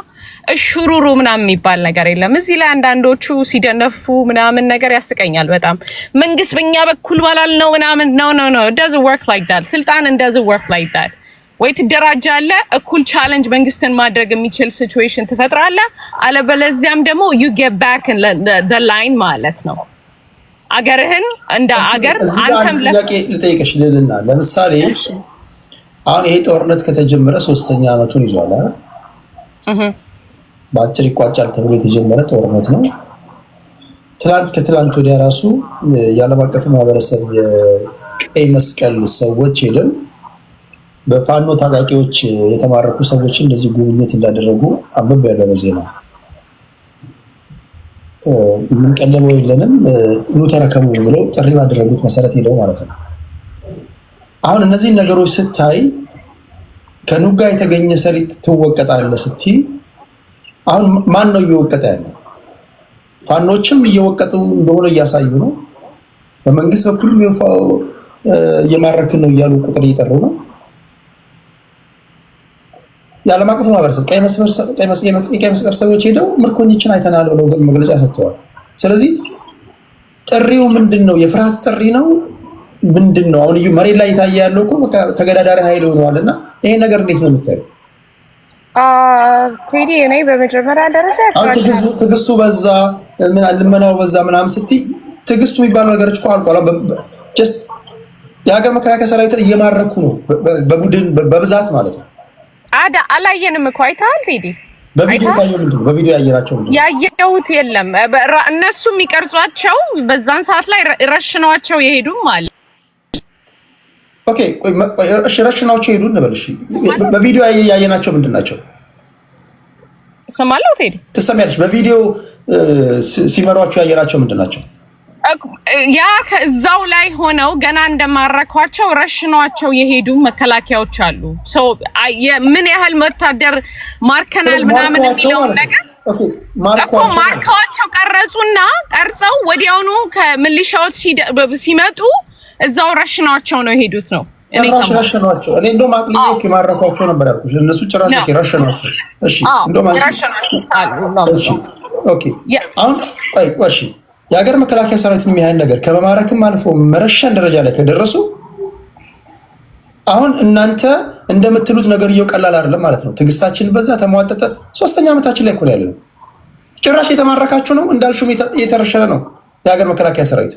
እሹሩሩ ምናምን የሚባል ነገር የለም። እዚህ ላይ አንዳንዶቹ ሲደነፉ ምናምን ነገር ያስቀኛል በጣም። መንግስት በእኛ በኩል ባላል ነው ምናምን no it doesn't work like that። ስልጣን doesn't work like that። ወይ ትደራጃለህ፣ እኩል ቻሌንጅ መንግስትን ማድረግ የሚችል ሲቹዌሽን ትፈጥራለህ፣ አለበለዚያም ደግሞ you get back in the line ማለት ነው። አገርህን እንደ አገር አንተም ልጠይቅሽ ልልና ለምሳሌ አሁን ይሄ ጦርነት ከተጀመረ 3ኛ አመቱን ይዟል አይደል? በአጭር ይቋጫል ተብሎ የተጀመረ ጦርነት ነው። ከትላንት ወዲያ ራሱ የዓለም አቀፍ ማህበረሰብ የቀይ መስቀል ሰዎች ሄደው በፋኖ ታጣቂዎች የተማረኩ ሰዎች እንደዚህ ጉብኝት እንዳደረጉ አንብቤ ያለው በዜና። የምንቀለበው የለንም ኑ ተረከቡ ብለው ጥሪ ባደረጉት መሰረት ሄደው ማለት ነው። አሁን እነዚህ ነገሮች ስታይ ከኑጋ የተገኘ ሰሊጥ ትወቀጣለህ ስትይ አሁን ማን ነው እየወቀጠ ያለው? ፋኖችም እየወቀጡ እንደሆነ እያሳዩ ነው። በመንግስት በኩል እየማረክን ነው እያሉ ቁጥር እየጠሩ ነው። የዓለም አቀፍ ማህበረሰብ ቀይ መስቀል ሰዎች ሄደው ምርኮኞችን አይተናል ብለው መግለጫ ሰጥተዋል። ስለዚህ ጥሪው ምንድነው? የፍርሃት ጥሪ ነው ምንድነው? አሁን እዩ መሬት ላይ የታየ ያለው እኮ በቃ ተገዳዳሪ ኃይል ሆነዋልና ይሄ ነገር እንዴት ነው የምታየው? ቴዲ እኔ በመጀመሪያ ደረጃ ትዕግስቱ በዛ ምን ልመናው በዛ ምናምን ስትይ ትዕግስቱ የሚባለው ነገሮች እኮ አልቋል። ጀስት የሀገር መከላከያ ሰራዊትን እየማረኩ ነው በቡድን በብዛት ማለት ነው። አላየንም እኮ አይተሃል ቴዲ? በቪዲዮ ታየው ምንድነው? በቪዲዮ ያየናቸው ምንድነው? ያየሁት የለም። እነሱ የሚቀርጿቸው በዛን ሰዓት ላይ ረሽኗቸው የሄዱም አለ። ኦኬ እሺ ረሽናቸው ሄዱ እንበል። እሺ በቪዲዮ ያየናቸው ምንድናቸው? ሰማለው ቴዲ ትሰሚያለሽ? በቪዲዮ ሲመሯቸው ያየናቸው ምንድናቸው? ያ ከዛው ላይ ሆነው ገና እንደማረኳቸው ረሽኗቸው የሄዱ መከላከያዎች አሉ። ምን ያህል ወታደር ማርከናል ምናምን የሚለው ነገር እኮ ማርከዋቸው ቀረጹና ቀርጸው ወዲያውኑ ከምልሻዎች ሲመጡ እዛው ረሽኗቸው ነው የሄዱት ነው። እኔ ረሽኗቸው እኔ እንደውም አቅልዬ የማረኳቸው ነበር ያልኩሽ። እነሱ ጭራሽ ረሽኗቸው። እሺ እንደውም እሺ ኦኬ አሁን ቆይ እሺ የሀገር መከላከያ ሰራዊት የሚያህል ነገር ከመማረክም አልፎ መረሸን ደረጃ ላይ ከደረሱ አሁን እናንተ እንደምትሉት ነገር ቀላል አይደለም ማለት ነው። ትዕግስታችን በዛ ተሟጠጠ። 3ኛ ዓመታችን ላይ እኮ ነው ያለነው። ጭራሽ የተማረካችሁ ነው እንዳልሽው የተረሸነ ነው የሀገር መከላከያ ሰራዊት።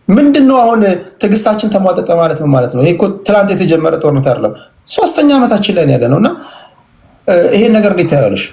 ምንድነው አሁን ትዕግስታችን ተሟጠጠ ማለት ነው ማለት ነው? ይሄ እኮ ትናንት የተጀመረ ጦርነት አይደለም። 3ኛ ዓመታችን ላይ ነው ያለነውና ይሄን ነገር እንዴት ታያለሽ?